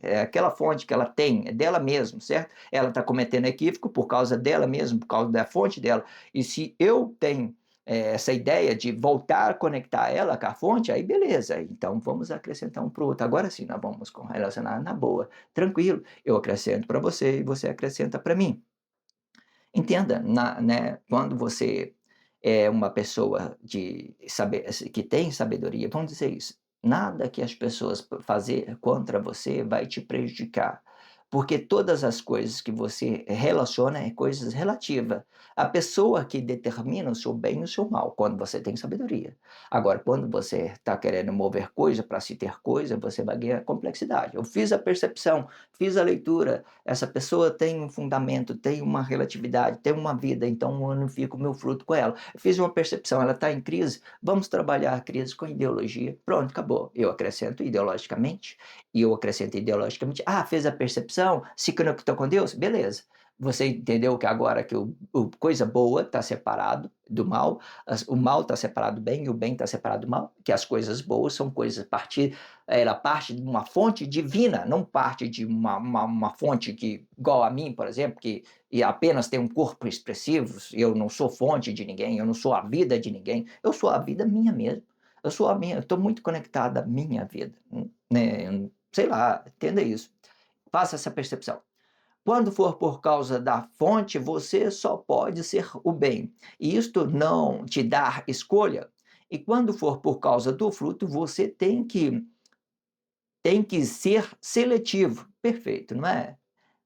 que ela tem, é dela mesma, certo? Ela está cometendo equívoco por causa dela mesma, por causa da fonte dela. E se eu tenho essa ideia de voltar a conectar ela com a fonte, aí beleza, então vamos acrescentar um para o outro. Agora sim, nós vamos relacionar na boa, tranquilo. Eu acrescento para você e você acrescenta para mim. Entenda, né, quando você é uma pessoa que tem sabedoria, vamos dizer isso, nada que as pessoas fazer contra você vai te prejudicar, porque todas as coisas que você relaciona é coisas relativas. A pessoa que determina o seu bem e o seu mal, quando você tem sabedoria. Agora, quando você está querendo mover coisa para se ter coisa, você vai ganhar complexidade. Eu fiz a percepção, fiz a leitura, essa pessoa tem um fundamento, tem uma relatividade, tem uma vida, então eu unifico o meu fruto com ela. Eu fiz uma percepção, ela está em crise, vamos trabalhar a crise com ideologia. Pronto, acabou. Eu acrescento ideologicamente, e eu acrescento ideologicamente. Ah, fez a percepção, se conectou com Deus? Beleza. Você entendeu que agora que coisa boa está separado do mal, o mal está separado do bem e o bem está separado do mal, que as coisas boas são coisas ela parte de uma fonte divina, não parte de uma fonte que, igual a mim, por exemplo, que e apenas tem um corpo expressivo, eu não sou fonte de ninguém, eu não sou a vida de ninguém, eu sou a vida minha mesmo. estou muito conectado à minha vida, né, sei lá, entenda isso. Faça essa percepção. Quando for por causa da fonte, você só pode ser o bem, e isto não te dar escolha. E quando for por causa do fruto, você tem que ser seletivo. Perfeito, não é?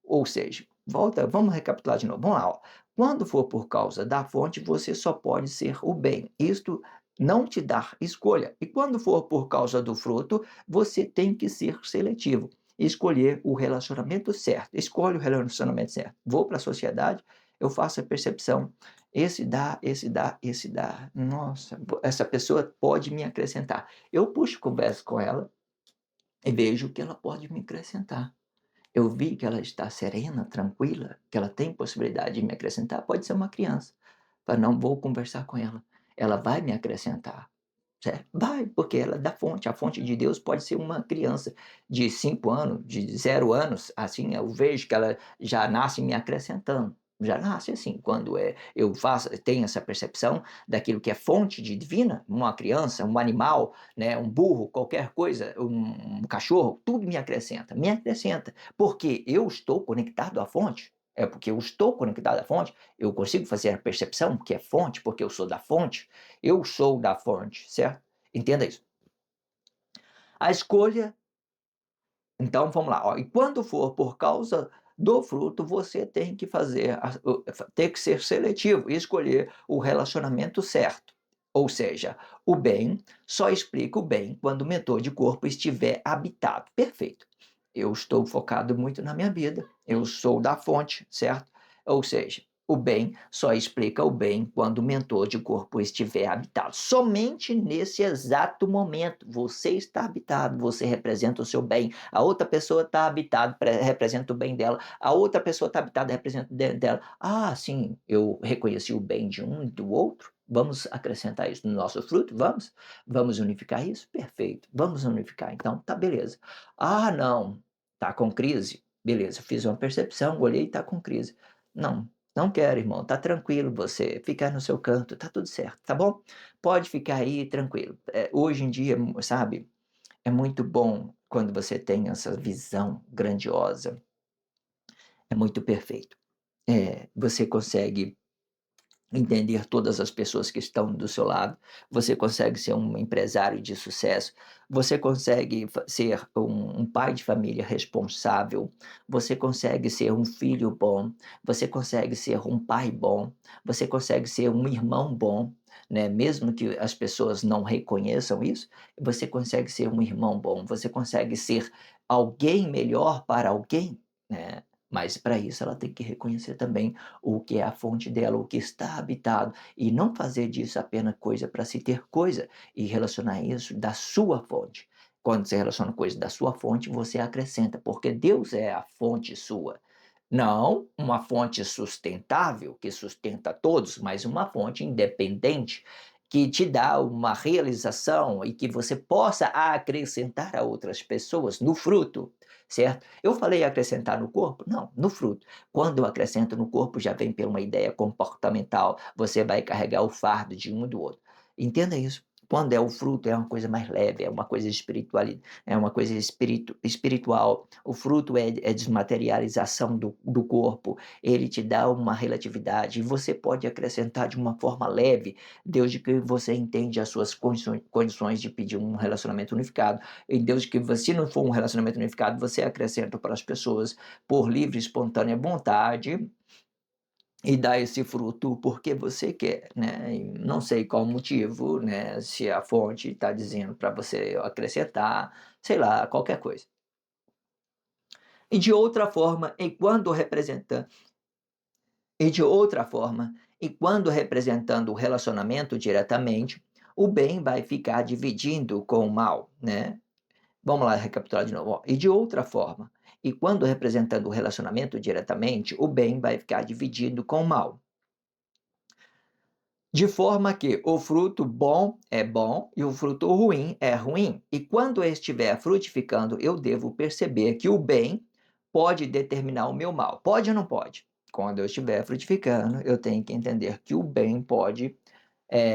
Ou seja, vamos recapitular de novo. Vamos lá, ó. Quando for por causa da fonte, você só pode ser o bem. Isto não te dá escolha. E quando for por causa do fruto, você tem que ser seletivo. Escolher o relacionamento certo. Escolhe o relacionamento certo. Vou para a sociedade, eu faço a percepção. Esse dá, esse dá, esse dá. Nossa, essa pessoa pode me acrescentar. Eu puxo conversa com ela e vejo que ela pode me acrescentar. Eu vi que ela está serena, tranquila, que ela tem possibilidade de me acrescentar, pode ser uma criança. Mas não vou conversar com ela. Ela vai me acrescentar. Certo? Vai, porque ela é da fonte. A fonte de Deus pode ser uma criança de 5 anos, de 0 anos. Assim, eu vejo que ela já nasce me acrescentando. Já nasce assim, quando eu tenho essa percepção daquilo que é fonte de divina, uma criança, um animal, né, um burro, qualquer coisa, um cachorro, tudo me acrescenta, porque eu estou conectado à fonte. É porque eu estou conectado à fonte, eu consigo fazer a percepção que é fonte, porque eu sou da fonte. Eu sou da fonte, certo? Entenda isso. A escolha, então vamos lá, ó, e quando for por causa do fruto, você tem que tem que ser seletivo e escolher o relacionamento certo. Ou seja, o bem só explica o bem quando o mentor de corpo estiver habitado. Perfeito. Eu estou focado muito na minha vida. Eu sou da fonte, certo? Ou seja, o bem só explica o bem quando o mentor de corpo estiver habitado. Somente nesse exato momento você está habitado, você representa o seu bem. A outra pessoa está habitada, representa o bem dela. A outra pessoa está habitada, representa o bem dela. Ah, sim, eu reconheci o bem de um e do outro. Vamos acrescentar isso no nosso fruto? Vamos? Vamos unificar isso? Perfeito. Vamos unificar. Então, tá beleza. Ah, não. Tá com crise? Beleza, fiz uma percepção, olhei e tá com crise. Não, não quero, irmão. Tá tranquilo você. Fica no seu canto, tá tudo certo, tá bom? Pode ficar aí tranquilo. Hoje em dia, sabe, é muito bom quando você tem essa visão grandiosa. É muito perfeito. Você consegue entender todas as pessoas que estão do seu lado, você consegue ser um empresário de sucesso, você consegue ser um pai de família responsável, você consegue ser um filho bom, você consegue ser um pai bom, você consegue ser um irmão bom, né? Mesmo que as pessoas não reconheçam isso, você consegue ser um irmão bom, você consegue ser alguém melhor para alguém, né? Mas para isso ela tem que reconhecer também o que é a fonte dela, o que está habitado, e não fazer disso apenas coisa para se ter coisa, e relacionar isso da sua fonte. Quando você relaciona coisa da sua fonte, você acrescenta, porque Deus é a fonte sua. Não uma fonte sustentável, que sustenta todos, mas uma fonte independente, que te dá uma realização e que você possa acrescentar a outras pessoas no fruto, certo? Eu falei acrescentar no corpo? Não, no fruto. Quando eu acrescento no corpo, já vem pela uma ideia comportamental, você vai carregar o fardo de um e do outro. Entenda isso. Quando é o fruto, é uma coisa mais leve, é uma coisa espiritual, é uma coisa espiritual. O fruto é desmaterialização do corpo, ele te dá uma relatividade, e você pode acrescentar de uma forma leve, Deus de que você entende as suas condições de pedir um relacionamento unificado, e Deus de que se não for um relacionamento unificado, você acrescenta para as pessoas por livre e espontânea vontade, e dá esse fruto porque você quer, né? E não sei qual o motivo, né? Se a fonte está dizendo para você acrescentar, sei lá, qualquer coisa. E de outra forma, e de outra forma, e quando representando o relacionamento diretamente, o bem vai ficar dividindo com o mal, né? Vamos lá recapitular de novo. Ó. E de outra forma, e quando representando o relacionamento diretamente, o bem vai ficar dividido com o mal. De forma que o fruto bom é bom e o fruto ruim é ruim. E quando eu estiver frutificando, eu devo perceber que o bem pode determinar o meu mal. Pode ou não pode? Quando eu estiver frutificando, eu tenho que entender que o bem pode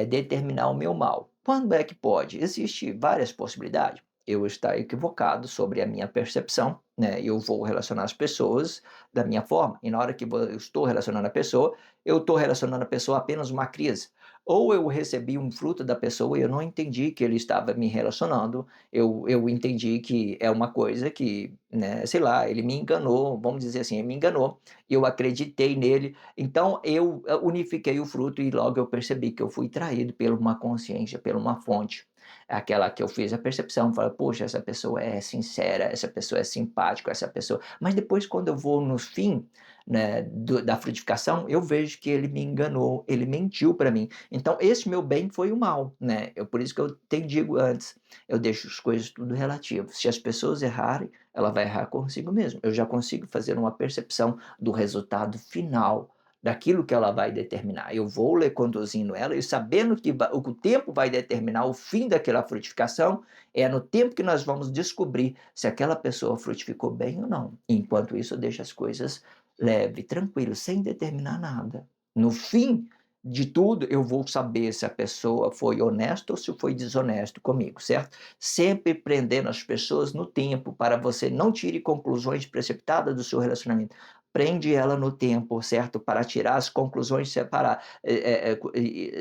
determinar o meu mal. Quando é que pode? Existe várias possibilidades. Eu estar equivocado sobre a minha percepção, né? Eu vou relacionar as pessoas da minha forma, e na hora que eu estou relacionando a pessoa, eu estou relacionando a pessoa a apenas uma crise. Ou eu recebi um fruto da pessoa e eu não entendi que ele estava me relacionando, eu entendi que é uma coisa que, né, sei lá, ele me enganou, vamos dizer assim, ele me enganou, eu acreditei nele, então eu unifiquei o fruto e logo eu percebi que eu fui traído por uma consciência, por uma fonte. Aquela que eu fiz a percepção, falei, poxa, essa pessoa é sincera, essa pessoa é simpática, essa pessoa. Mas depois, quando eu vou no fim, né, da frutificação, eu vejo que ele me enganou, ele mentiu para mim. Então, esse meu bem foi o mal, né? Por isso que eu te digo antes, eu deixo as coisas tudo relativo. Se as pessoas errarem, ela vai errar consigo mesmo. Eu já consigo fazer uma percepção do resultado final daquilo que ela vai determinar. Eu vou lhe conduzindo ela e sabendo que o tempo vai determinar o fim daquela frutificação, é no tempo que nós vamos descobrir se aquela pessoa frutificou bem ou não. Enquanto isso, eu deixo as coisas leve, tranquilo, sem determinar nada. No fim de tudo, eu vou saber se a pessoa foi honesta ou se foi desonesto comigo, certo? Sempre prendendo as pessoas no tempo para você não tire conclusões precipitadas do seu relacionamento. Prende ela no tempo, certo? Para tirar as conclusões, separar,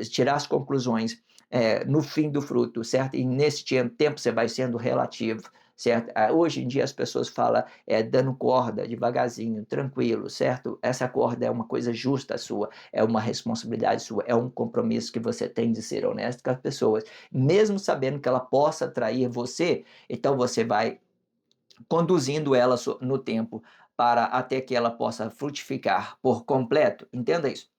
tirar as conclusões no fim do fruto, certo? E nesse tempo você vai sendo relativo, certo? Hoje em dia as pessoas falam dando corda, devagarzinho, tranquilo, certo? Essa corda é uma coisa justa sua, é uma responsabilidade sua, é um compromisso que você tem de ser honesto com as pessoas, mesmo sabendo que ela possa trair você, então você vai conduzindo ela no tempo para até que ela possa frutificar por completo. Entenda isso.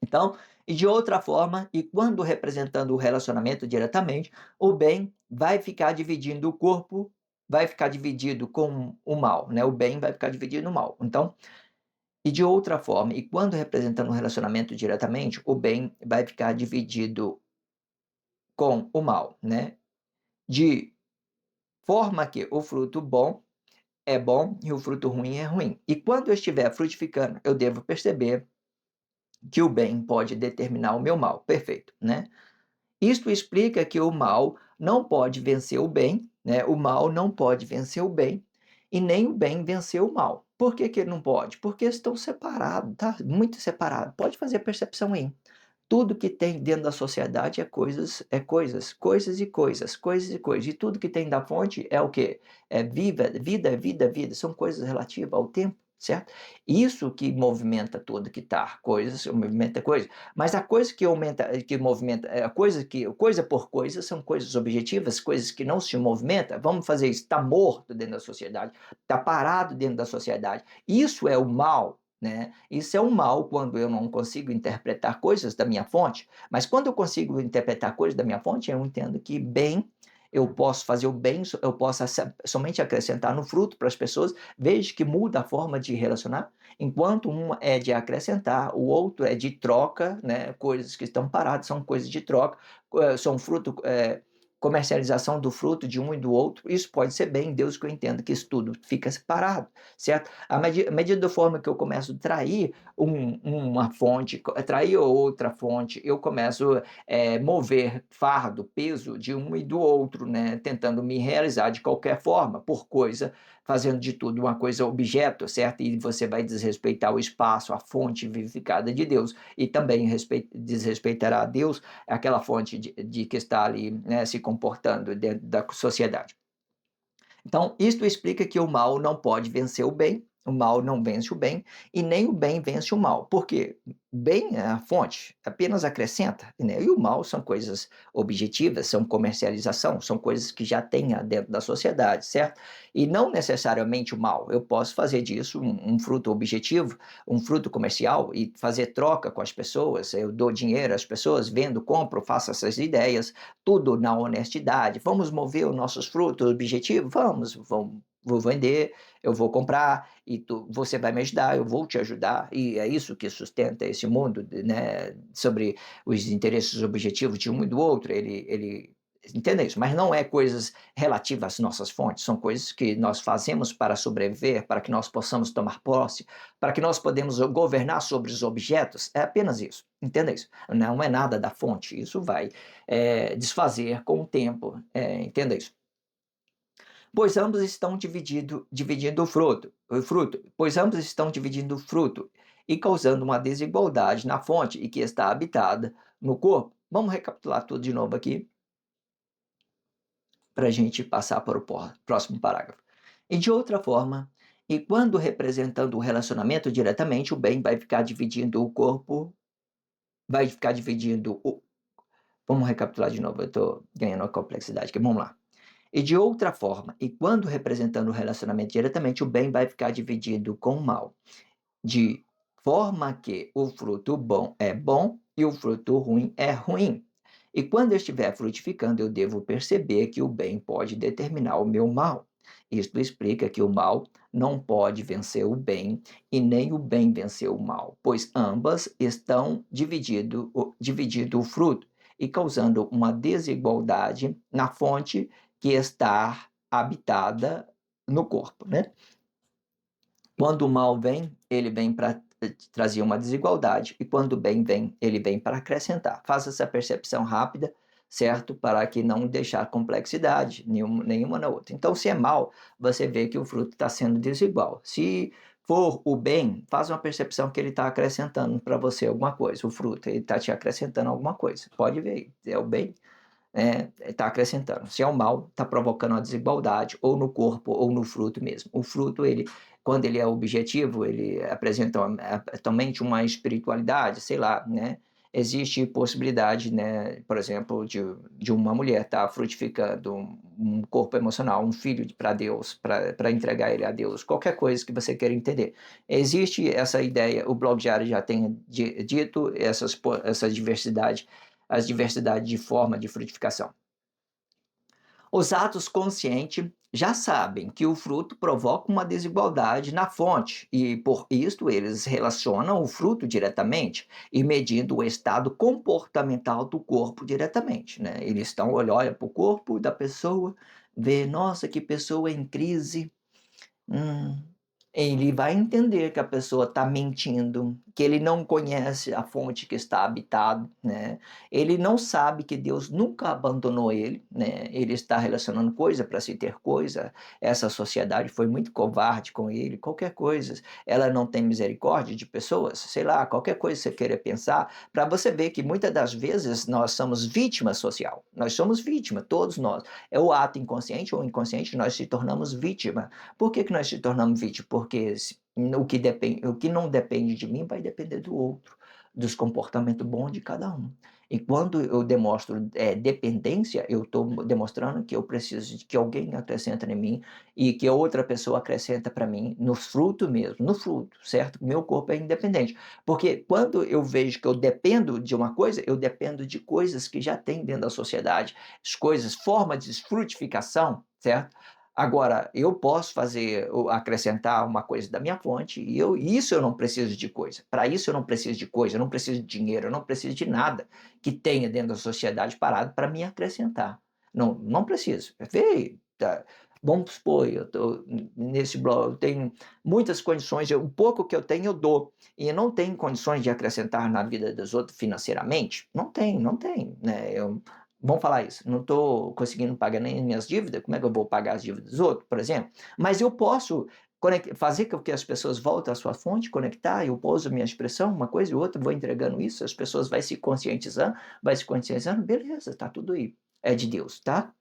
Então, e de outra forma, e quando representando o relacionamento diretamente, o bem vai ficar dividindo o corpo, vai ficar dividido com o mal, né? O bem vai ficar dividido no mal. Então, e de outra forma, e quando representando o relacionamento diretamente, o bem vai ficar dividido com o mal, né? De forma que o fruto bom é bom e o fruto ruim é ruim. E quando eu estiver frutificando, eu devo perceber que o bem pode determinar o meu mal. Perfeito, né? Isto explica que o mal não pode vencer o bem, né? O mal não pode vencer o bem e nem o bem vencer o mal. Por que que ele não pode? Porque estão separados, tá? Muito separados. Pode fazer a percepção aí. Tudo que tem dentro da sociedade é coisas, coisas e coisas, coisas e coisas. E tudo que tem da fonte é o quê? É vida, vida, vida. São coisas relativas ao tempo, certo? Isso que movimenta tudo que está, coisas, movimenta coisas. Mas a coisa que aumenta, que movimenta, a coisa que, coisa por coisa, são coisas objetivas, coisas que não se movimentam. Vamos fazer isso, está morto dentro da sociedade, está parado dentro da sociedade. Isso é o mal, né? Isso é um mal quando eu não consigo interpretar coisas da minha fonte, mas quando eu consigo interpretar coisas da minha fonte, eu entendo que bem, eu posso fazer o bem, eu posso somente acrescentar no fruto para as pessoas, vejo que muda a forma de relacionar, enquanto um é de acrescentar, o outro é de troca, né? Coisas que estão paradas são coisas de troca, são fruto, comercialização do fruto de um e do outro, isso pode ser bem, Deus que eu entendo que isso tudo fica separado, certo? À medida da forma que eu começo a trair uma fonte, trair outra fonte, eu começo a mover fardo, peso de um e do outro, né? Tentando me realizar de qualquer forma, por coisa, fazendo de tudo uma coisa objeto, certo? E você vai desrespeitar o espaço, a fonte vivificada de Deus, e também desrespeitará a Deus, aquela fonte de que está ali, né, se comportando dentro da sociedade. Então, isto explica que o mal não pode vencer o bem, o mal não vence o bem, e nem o bem vence o mal. Por quê? Bem é a fonte, apenas acrescenta, né? E o mal são coisas objetivas, são comercialização, são coisas que já tem dentro da sociedade, certo? E não necessariamente o mal. Eu posso fazer disso um fruto objetivo, um fruto comercial e fazer troca com as pessoas. Eu dou dinheiro às pessoas, vendo, compro, faço essas ideias, tudo na honestidade. Vamos mover os nossos frutos objetivos? Vamos, vou vender, eu vou comprar e você vai me ajudar, eu vou te ajudar. E é isso que sustenta esse mundo, né? Sobre os interesses objetivos de um e do outro. Ele entenda isso, mas não é coisas relativas às nossas fontes, são coisas que nós fazemos para sobreviver, para que nós possamos tomar posse, para que nós podemos governar sobre os objetos, é apenas isso, entenda isso, não é nada da fonte, isso vai desfazer com o tempo, entenda isso. Pois ambos estão dividindo o fruto, pois ambos estão dividindo o fruto e causando uma desigualdade na fonte e que está habitada no corpo. Vamos recapitular tudo de novo aqui para a gente passar para o próximo parágrafo. E de outra forma, e quando representando o relacionamento diretamente, o bem vai ficar dividindo o corpo, vai ficar dividindo o. Vamos recapitular de novo, eu estou ganhando a complexidade aqui, vamos lá. E de outra forma, e quando representando o relacionamento diretamente, o bem vai ficar dividido com o mal, de forma que o fruto bom é bom e o fruto ruim é ruim. E quando eu estiver frutificando, eu devo perceber que o bem pode determinar o meu mal. Isto explica que o mal não pode vencer o bem e nem o bem vencer o mal, pois ambas estão dividindo o fruto e causando uma desigualdade na fonte que está habitada no corpo, né? Quando o mal vem, ele vem para trazer uma desigualdade, e quando o bem vem, ele vem para acrescentar. Faça essa percepção rápida, certo? Para que não deixar complexidade nenhuma na outra. Então, se é mal, você vê que o fruto está sendo desigual. Se for o bem, faz uma percepção que ele está acrescentando para você alguma coisa. O fruto, ele está te acrescentando alguma coisa. Pode ver, é o bem, está acrescentando. Se é o mal, está provocando uma desigualdade, ou no corpo, ou no fruto mesmo. O fruto, ele, quando ele é objetivo, ele apresenta totalmente uma espiritualidade, sei lá, né? Existe possibilidade, né, por exemplo, de uma mulher estar frutificando um corpo emocional, um filho para Deus, para entregar ele a Deus, qualquer coisa que você queira entender. Existe essa ideia, o blog diário já tem dito, essa diversidade, as diversidades de forma de frutificação. Os atos conscientes já sabem que o fruto provoca uma desigualdade na fonte e, por isso, eles relacionam o fruto diretamente e medindo o estado comportamental do corpo diretamente, né? Eles olham para o corpo da pessoa, vê, nossa, que pessoa em crise. Hum, ele vai entender que a pessoa está mentindo, que ele não conhece a fonte que está habitado, né? Ele não sabe que Deus nunca abandonou ele, né? Ele está relacionando coisa para se ter coisa. Essa sociedade foi muito covarde com ele. Qualquer coisa, ela não tem misericórdia de pessoas, sei lá, qualquer coisa que você queira pensar, para você ver que muitas das vezes nós somos vítima social. Nós somos vítima, todos nós. É o ato inconsciente ou inconsciente, nós se tornamos vítima. Por que nós se tornamos vítimas? Porque o que não depende de mim vai depender do outro, dos comportamentos bons de cada um. E quando eu demonstro dependência, eu estou demonstrando que eu preciso de que alguém acrescenta em mim e que outra pessoa acrescenta para mim no fruto mesmo, no fruto, certo? Meu corpo é independente. Porque quando eu vejo que eu dependo de uma coisa, eu dependo de coisas que já tem dentro da sociedade, as coisas, forma de frutificação, certo? Agora, eu posso acrescentar uma coisa da minha fonte, e isso eu não preciso de coisa. Para isso eu não preciso de coisa, eu não preciso de dinheiro, eu não preciso de nada que tenha dentro da sociedade parado para me acrescentar. Não, não preciso. Vê, tá. Vamos supor, eu tô nesse blog, eu tenho muitas condições, o pouco que eu tenho eu dou, e não tenho condições de acrescentar na vida dos outros financeiramente? Não tem, não tem, né? Vamos falar isso, não estou conseguindo pagar nem minhas dívidas, como é que eu vou pagar as dívidas dos outros, por exemplo? Mas eu posso fazer com que as pessoas voltem à sua fonte, conectar, eu pouso minha expressão, uma coisa e outra, vou entregando isso, as pessoas vão se conscientizando, beleza, está tudo aí, é de Deus, tá?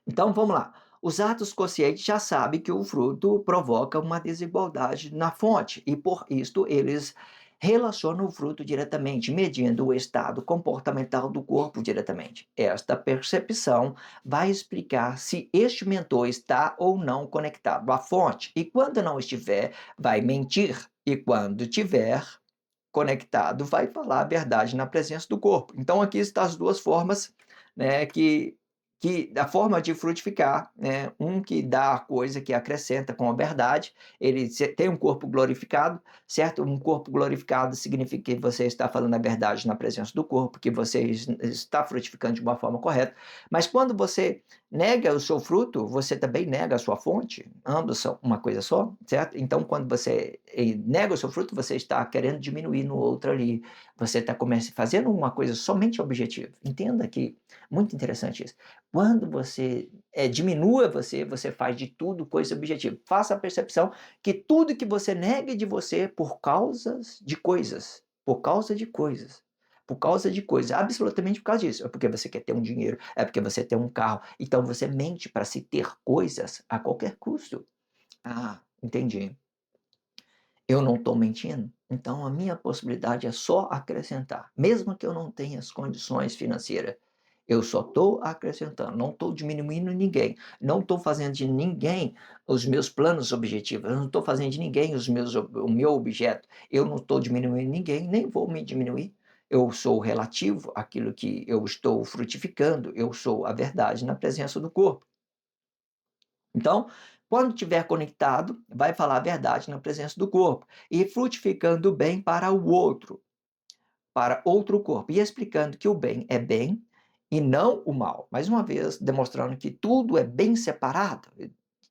Então vamos lá. Os atos conscientes já sabem que o fruto provoca uma desigualdade na fonte e por isto eles relacionam o fruto diretamente, medindo o estado comportamental do corpo diretamente. Esta percepção vai explicar se este mentor está ou não conectado à fonte e quando não estiver, vai mentir e quando tiver conectado, vai falar a verdade na presença do corpo. Então aqui estão as duas formas, né, que que a forma de frutificar, né, um que dá a coisa que acrescenta com a verdade, ele tem um corpo glorificado, certo? Um corpo glorificado significa que você está falando a verdade na presença do corpo, que você está frutificando de uma forma correta. Mas quando você nega o seu fruto, você também nega a sua fonte, ambos são uma coisa só, certo? Então, quando você nega o seu fruto, você está querendo diminuir no outro ali, você está fazendo uma coisa somente objetiva. Entenda que, muito interessante isso. Quando você diminua você faz de tudo coisa objetiva. Faça a percepção que tudo que você nega de você por causa de coisas, por causa de coisas, absolutamente por causa disso. É porque você quer ter um dinheiro, é porque você tem um carro. Então você mente para se ter coisas a qualquer custo. Ah, entendi. Eu não estou mentindo, então a minha possibilidade é só acrescentar, mesmo que eu não tenha as condições financeiras. Eu só estou acrescentando, não estou diminuindo ninguém, não estou fazendo de ninguém os meus planos objetivos, eu não estou fazendo de ninguém o meu objeto, eu não estou diminuindo ninguém, nem vou me diminuir. Eu sou relativo àquilo que eu estou frutificando, eu sou a verdade na presença do corpo. Então, quando estiver conectado, vai falar a verdade na presença do corpo e frutificando bem para outro corpo, e explicando que o bem é bem e não o mal. Mais uma vez, demonstrando que tudo é bem separado,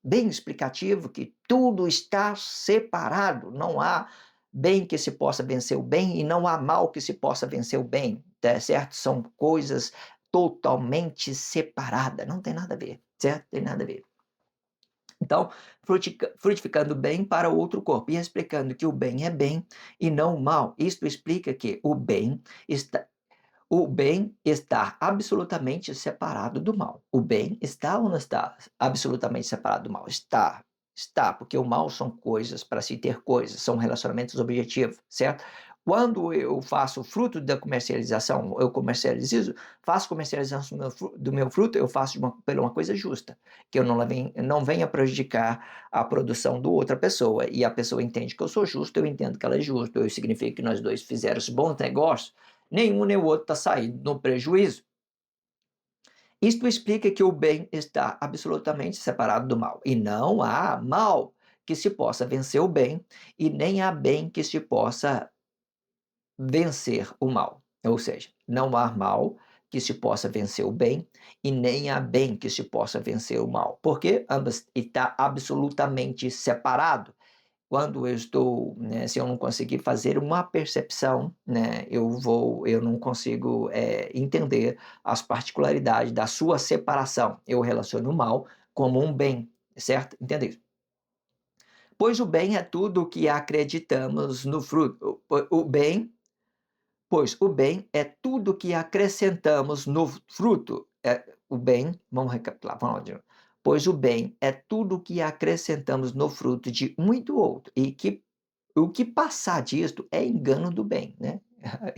bem explicativo que tudo está separado, não há bem que se possa vencer o bem e não há mal que se possa vencer o bem, tá certo? São coisas totalmente separadas, não tem nada a ver, certo? Tem nada a ver. Então, frutificando bem para o outro corpo, e explicando que o bem é bem e não o mal. Isto explica que o bem está absolutamente separado do mal. O bem está ou não está absolutamente separado do mal? Está. Está, porque o mal são coisas para se ter coisas, são relacionamentos objetivos, certo? Quando eu faço fruto da comercialização, eu comercializo, faço comercialização do meu fruto, eu faço por uma coisa justa, que eu não venha prejudicar a produção do outra pessoa, e a pessoa entende que eu sou justo, eu entendo que ela é justa, isso significa que nós dois fizemos bons negócios, nenhum nem o outro está saindo no prejuízo. Isto explica que o bem está absolutamente separado do mal, e não há mal que se possa vencer o bem, e nem há bem que se possa vencer o mal. Ou seja, não há mal que se possa vencer o bem, e nem há bem que se possa vencer o mal, porque ambas está absolutamente separado. Quando eu estou, né, se eu não conseguir fazer uma percepção, né, eu não consigo entender as particularidades da sua separação. Eu relaciono o mal como um bem, certo? Entendeu? Pois o bem é tudo o que acreditamos no fruto. O bem, pois o bem é tudo o que acrescentamos no fruto. O bem, vamos recapitular, vamos lá de novo. Pois o bem é tudo o que acrescentamos no fruto de um e do outro, e que o que passar disto é engano do bem, né?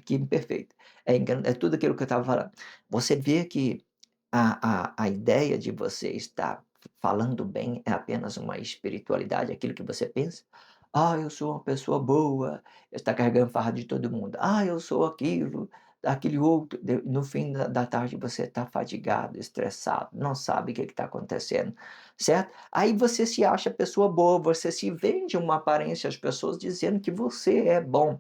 Que imperfeito. É engano, é tudo aquilo que eu estava falando. Você vê que a ideia de você estar falando bem é apenas uma espiritualidade, aquilo que você pensa. Ah, eu sou uma pessoa boa, está carregando fardo de todo mundo. Ah, eu sou aquilo, aquele outro. No fim da tarde você está fadigado, estressado, não sabe o que está acontecendo, certo? Aí você se acha pessoa boa, você se vende uma aparência às pessoas dizendo que você é bom,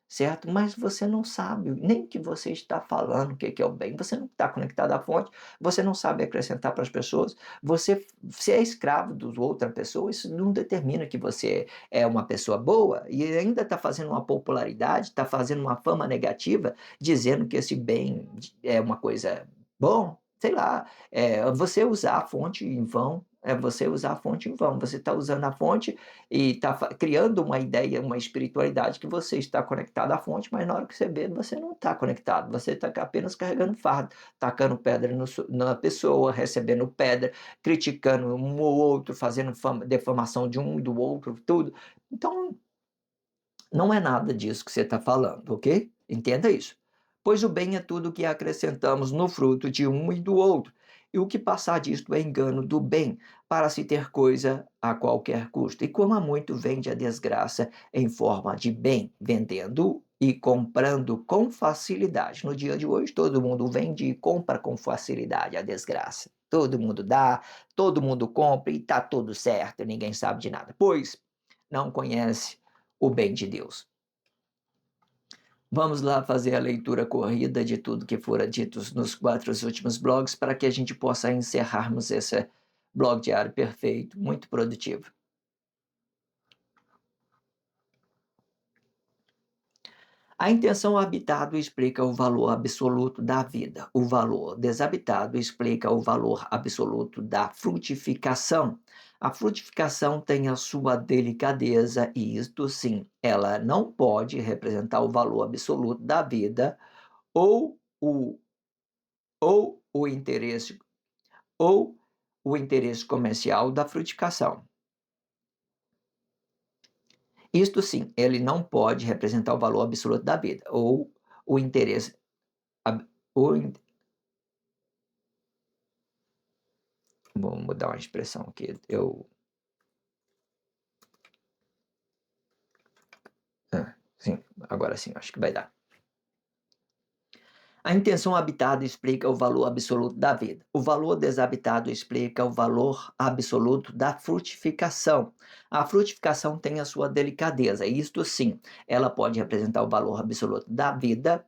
certo? Mas você não sabe nem o que você está falando, o que é o bem. Você não está conectado à fonte, você não sabe acrescentar para as pessoas, você é escravo de outra pessoa, isso não determina que você é uma pessoa boa e ainda está fazendo uma popularidade, está fazendo uma fama negativa, dizendo que esse bem é uma coisa bom. Sei lá, você usar a fonte em vão, é você usar a fonte em vão. Você está usando a fonte e está criando uma ideia, uma espiritualidade que você está conectado à fonte, mas na hora que você vê, você não está conectado, você está apenas carregando fardo, tacando pedra na pessoa, recebendo pedra, criticando um ou outro, fazendo defamação de um e do outro, tudo. Então, não é nada disso que você está falando, ok? Entenda isso. Pois o bem é tudo que acrescentamos no fruto de um e do outro, e o que passar disto é engano do bem, para se ter coisa a qualquer custo. E como há muito vende a desgraça em forma de bem, vendendo e comprando com facilidade. No dia de hoje, todo mundo vende e compra com facilidade a desgraça. Todo mundo dá, todo mundo compra e está tudo certo, ninguém sabe de nada, pois não conhece o bem de Deus. Vamos lá fazer a leitura corrida de tudo que fora dito nos 4 últimos blogs para que a gente possa encerrarmos esse blog diário perfeito, muito produtivo. A intenção habitado explica o valor absoluto da vida. O valor desabitado explica o valor absoluto da frutificação. A frutificação tem a sua delicadeza e isto sim, ela não pode representar o valor absoluto da vida ou o interesse ou o interesse comercial da frutificação. Isto sim, ele não pode representar o valor absoluto da vida ou o interesse o vou mudar uma expressão aqui. Sim, agora sim, acho que vai dar. A intenção habitada explica o valor absoluto da vida. O valor desabitado explica o valor absoluto da frutificação. A frutificação tem a sua delicadeza, isto sim, ela pode representar o valor absoluto da vida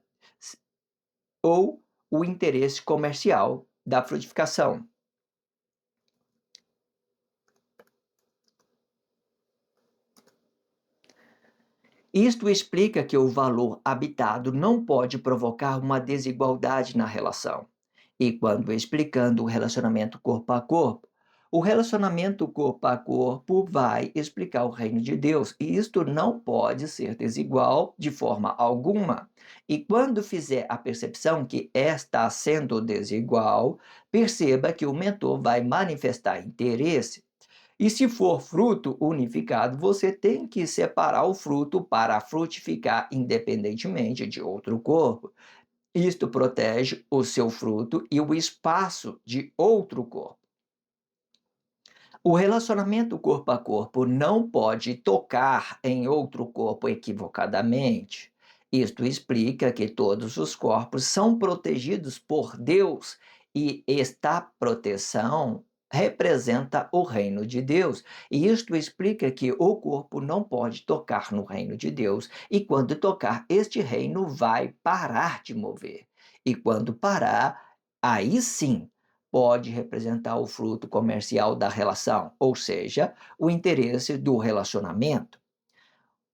ou o interesse comercial da frutificação. Isto explica que o valor habitado não pode provocar uma desigualdade na relação. E quando explicando o relacionamento corpo a corpo, o relacionamento corpo a corpo vai explicar o reino de Deus, e isto não pode ser desigual de forma alguma. E quando fizer a percepção que está sendo desigual, perceba que o mentor vai manifestar interesse. E se for fruto unificado, você tem que separar o fruto para frutificar independentemente de outro corpo. Isto protege o seu fruto e o espaço de outro corpo. O relacionamento corpo a corpo não pode tocar em outro corpo equivocadamente. Isto explica que todos os corpos são protegidos por Deus e esta proteção representa o reino de Deus. E isto explica que o corpo não pode tocar no reino de Deus e quando tocar, este reino vai parar de mover. E quando parar, aí sim pode representar o fruto comercial da relação, ou seja, o interesse do relacionamento.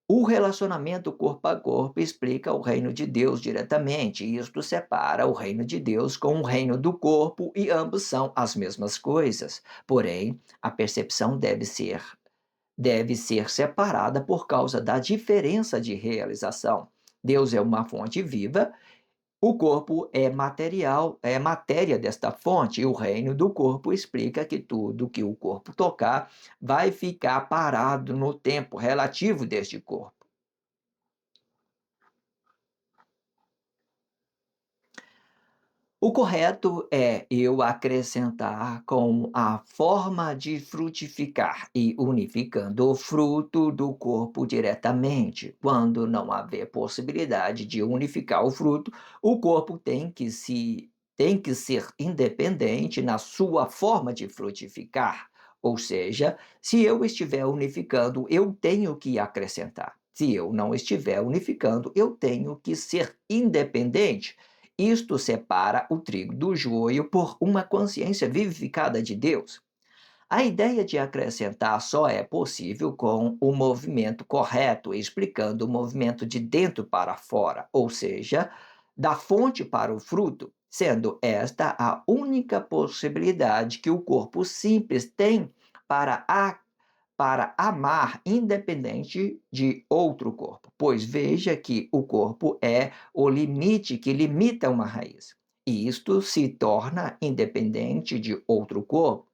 O relacionamento corpo a corpo explica o reino de Deus diretamente, e isto separa o reino de Deus com o reino do corpo, e ambos são as mesmas coisas. Porém, a percepção deve ser separada por causa da diferença de realização. Deus é uma fonte viva. O corpo é material, é matéria desta fonte, e o reino do corpo explica que tudo que o corpo tocar vai ficar parado no tempo relativo deste corpo. O correto é eu acrescentar com a forma de frutificar e unificando o fruto do corpo diretamente. Quando não haver possibilidade de unificar o fruto, o corpo tem que ser independente na sua forma de frutificar. Ou seja, se eu estiver unificando, eu tenho que acrescentar. Se eu não estiver unificando, eu tenho que ser independente. Isto separa o trigo do joio por uma consciência vivificada de Deus. A ideia de acrescentar só é possível com o movimento correto, explicando o movimento de dentro para fora, ou seja, da fonte para o fruto, sendo esta a única possibilidade que o corpo simples tem para amar independente de outro corpo, pois veja que o corpo é o limite que limita uma raiz, e isto se torna independente de outro corpo.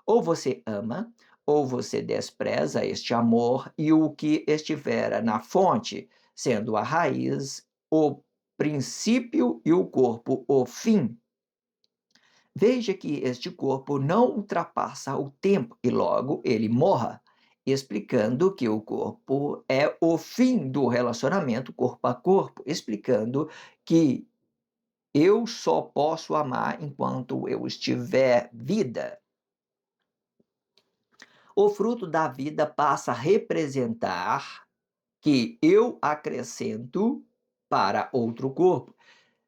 Ou você ama, ou você despreza este amor, e o que estivera na fonte, sendo a raiz, o princípio e o corpo, o fim. Veja que este corpo não ultrapassa o tempo e logo ele morra. explicando que o corpo é o fim do relacionamento corpo a corpo, explicando que eu só posso amar enquanto eu estiver vida. O fruto da vida passa a representar que eu acrescento para outro corpo,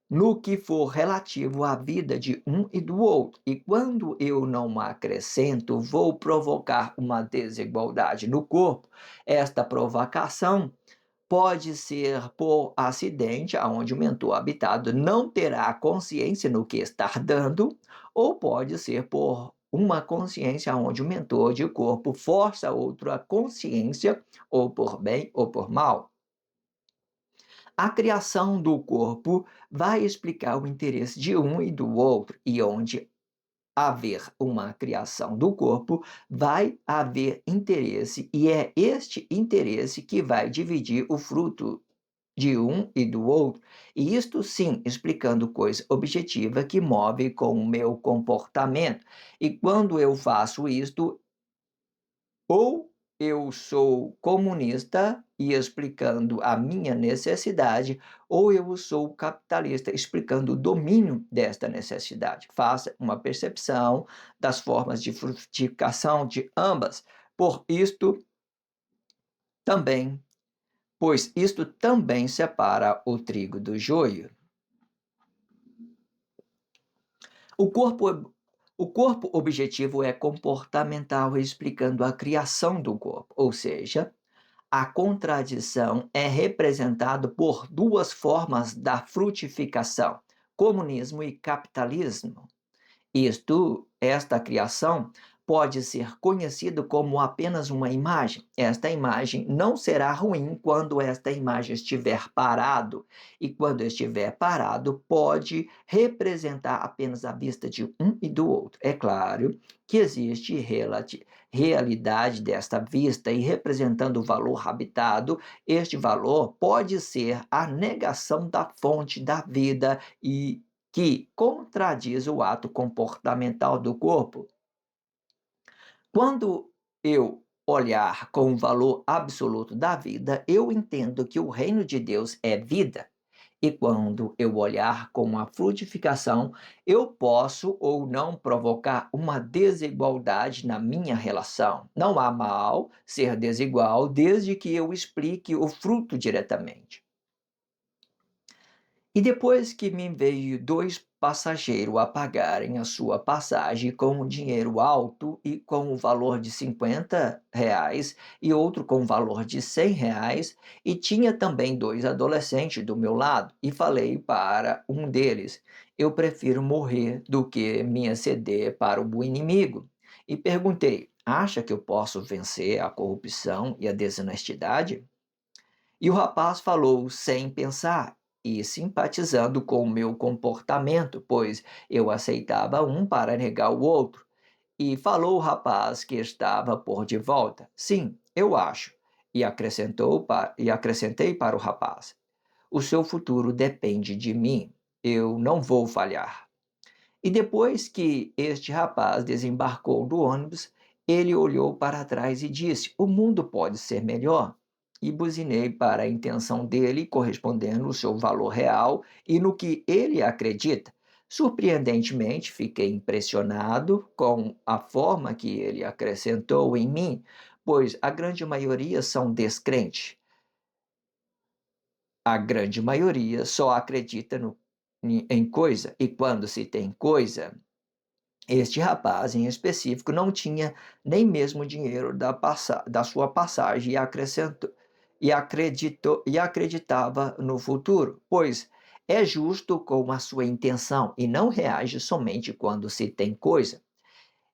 no que for relativo à vida de um e do outro. E quando eu não acrescento, vou provocar uma desigualdade no corpo. Esta provocação pode ser por acidente, aonde o mentor habitado não terá consciência no que está dando, ou pode ser por uma consciência onde o mentor de corpo força outra consciência, ou por bem ou por mal. A criação do corpo vai explicar o interesse de um e do outro, e onde haver uma criação do corpo, vai haver interesse, e é este interesse que vai dividir o fruto de um e do outro, e isto sim explicando coisa objetiva que move com o meu comportamento. E quando eu faço isto, ou eu sou comunista e explicando a minha necessidade, ou eu sou capitalista explicando o domínio desta necessidade. Faça uma percepção das formas de frutificação de ambas. Por isto também, pois isto também separa o trigo do joio. O corpo, o corpo objetivo é comportamental, explicando a criação do corpo, ou seja, a contradição é representada por duas formas da frutificação: comunismo e capitalismo. Esta criação pode ser conhecida como apenas uma imagem. Esta imagem não será ruim quando esta imagem estiver parado, e quando estiver parado, pode representar apenas a vista de um e do outro. É claro que existe realidade desta vista, e representando o valor habitado, este valor pode ser a negação da fonte da vida e que contradiz o ato comportamental do corpo. Quando eu olhar com o valor absoluto da vida, eu entendo que o reino de Deus é vida. E quando eu olhar com a frutificação, eu posso ou não provocar uma desigualdade na minha relação. Não há mal ser desigual desde que eu explique o fruto diretamente. E depois que me veio 2 passageiros a pagarem a sua passagem com um dinheiro alto e com o valor de R$ 50, e outro com o valor de R$ 100, e tinha também 2 adolescentes do meu lado, e falei para um deles: "Eu prefiro morrer do que me ceder para o inimigo". E perguntei: "Acha que eu posso vencer a corrupção e a desonestidade?" E o rapaz falou sem pensar e simpatizando com o meu comportamento, pois eu aceitava um para negar o outro. E falou o rapaz que estava por de volta: "Sim, eu acho." E acrescentei para o rapaz: "O seu futuro depende de mim. Eu não vou falhar." E depois que este rapaz desembarcou do ônibus, ele olhou para trás e disse: "O mundo pode ser melhor." E buzinei para a intenção dele, correspondendo o seu valor real e no que ele acredita. Surpreendentemente, fiquei impressionado com a forma que ele acrescentou em mim, pois a grande maioria são descrentes. A grande maioria só acredita em coisa, e quando se tem coisa, este rapaz, em específico, não tinha nem mesmo dinheiro da sua passagem, e acreditava no futuro, pois é justo com a sua intenção e não reage somente quando se tem coisa.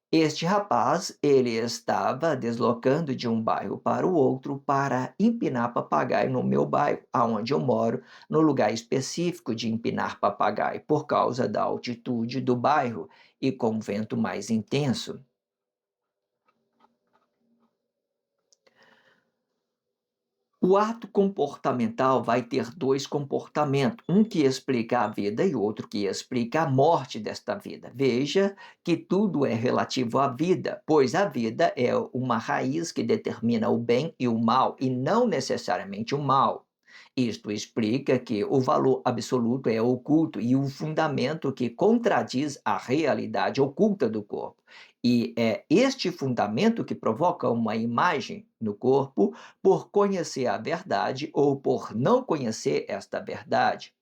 Este rapaz, ele estava deslocando de um bairro para o outro para empinar papagaio no meu bairro, aonde eu moro, no lugar específico de empinar papagaio, por causa da altitude do bairro e com vento mais intenso. O ato comportamental vai ter dois comportamentos, um que explica a vida e outro que explica a morte desta vida. Veja que tudo é relativo à vida, pois a vida é uma raiz que determina o bem e o mal, e não necessariamente o mal. Isto explica que o valor absoluto é oculto e o fundamento que contradiz a realidade oculta do corpo. E é este fundamento que provoca uma imagem no corpo por conhecer a verdade ou por não conhecer esta verdade.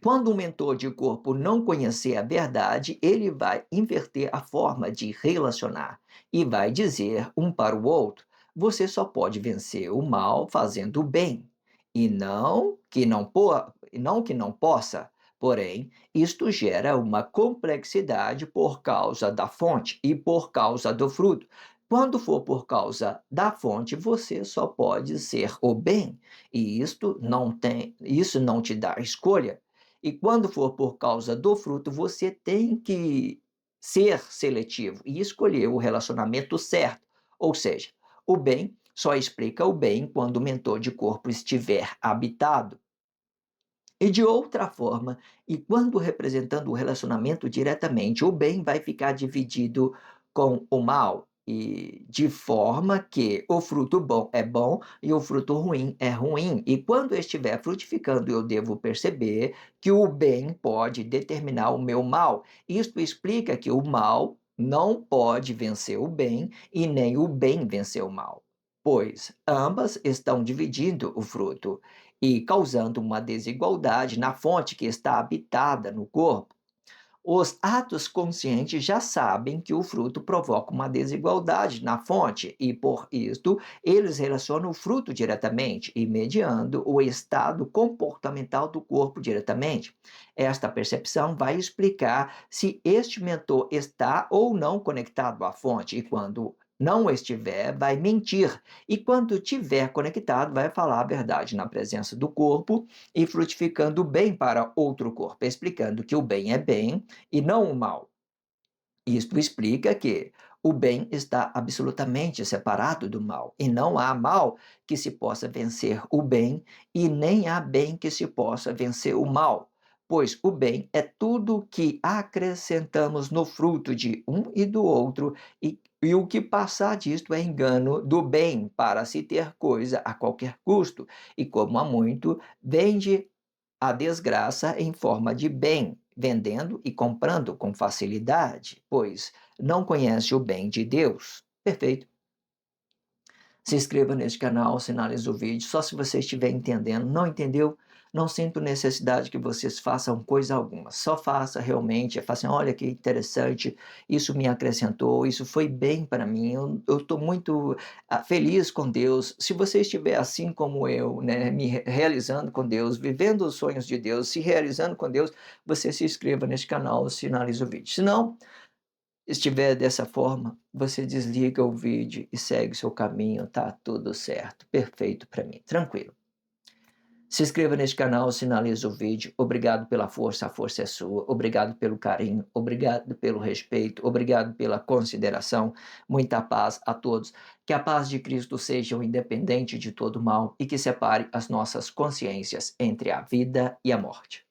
Quando o mentor de corpo não conhecer a verdade, ele vai inverter a forma de relacionar e vai dizer um para o outro: você só pode vencer o mal fazendo o bem, e não que não possa. Porém, isto gera uma complexidade por causa da fonte e por causa do fruto. Quando for por causa da fonte, você só pode ser o bem, e isso não te dá escolha. E quando for por causa do fruto, você tem que ser seletivo e escolher o relacionamento certo. Ou seja, o bem só explica o bem quando o mentor de corpo estiver habitado. E de outra forma, e quando representando o relacionamento diretamente, o bem vai ficar dividido com o mal, e de forma que o fruto bom é bom e o fruto ruim é ruim. E quando estiver frutificando, eu devo perceber que o bem pode determinar o meu mal. Isto explica que o mal não pode vencer o bem e nem o bem vencer o mal, pois ambas estão dividindo o fruto e causando uma desigualdade na fonte que está habitada no corpo. Os atos conscientes já sabem que o fruto provoca uma desigualdade na fonte e, por isto, eles relacionam o fruto diretamente e mediando o estado comportamental do corpo diretamente. Esta percepção vai explicar se este mentor está ou não conectado à fonte, e quando não estiver, vai mentir, e quando tiver conectado, vai falar a verdade na presença do corpo e frutificando o bem para outro corpo, explicando que o bem é bem e não o mal. Isto explica que o bem está absolutamente separado do mal, e não há mal que se possa vencer o bem, e nem há bem que se possa vencer o mal, pois o bem é tudo que acrescentamos no fruto de um e do outro, e o que passar disto é engano do bem para se ter coisa a qualquer custo, e como há muito, vende a desgraça em forma de bem, vendendo e comprando com facilidade, pois não conhece o bem de Deus. Perfeito. Se inscreva neste canal, sinalize o vídeo, só se você estiver entendendo. Não entendeu? Não sinto necessidade que vocês façam coisa alguma. Só faça realmente, faça assim, olha que interessante, isso me acrescentou, isso foi bem para mim, eu estou muito feliz com Deus. Se você estiver assim como eu, né, realizando com Deus, vivendo os sonhos de Deus, se realizando com Deus, você se inscreva neste canal, sinalize o vídeo. Se não, estiver dessa forma, você desliga o vídeo e segue seu caminho, tá tudo certo, perfeito para mim, tranquilo. Se inscreva neste canal, sinalize o vídeo. Obrigado pela força, a força é sua. Obrigado pelo carinho, obrigado pelo respeito, obrigado pela consideração. Muita paz a todos. Que a paz de Cristo seja o independente de todo mal e que separe as nossas consciências entre a vida e a morte.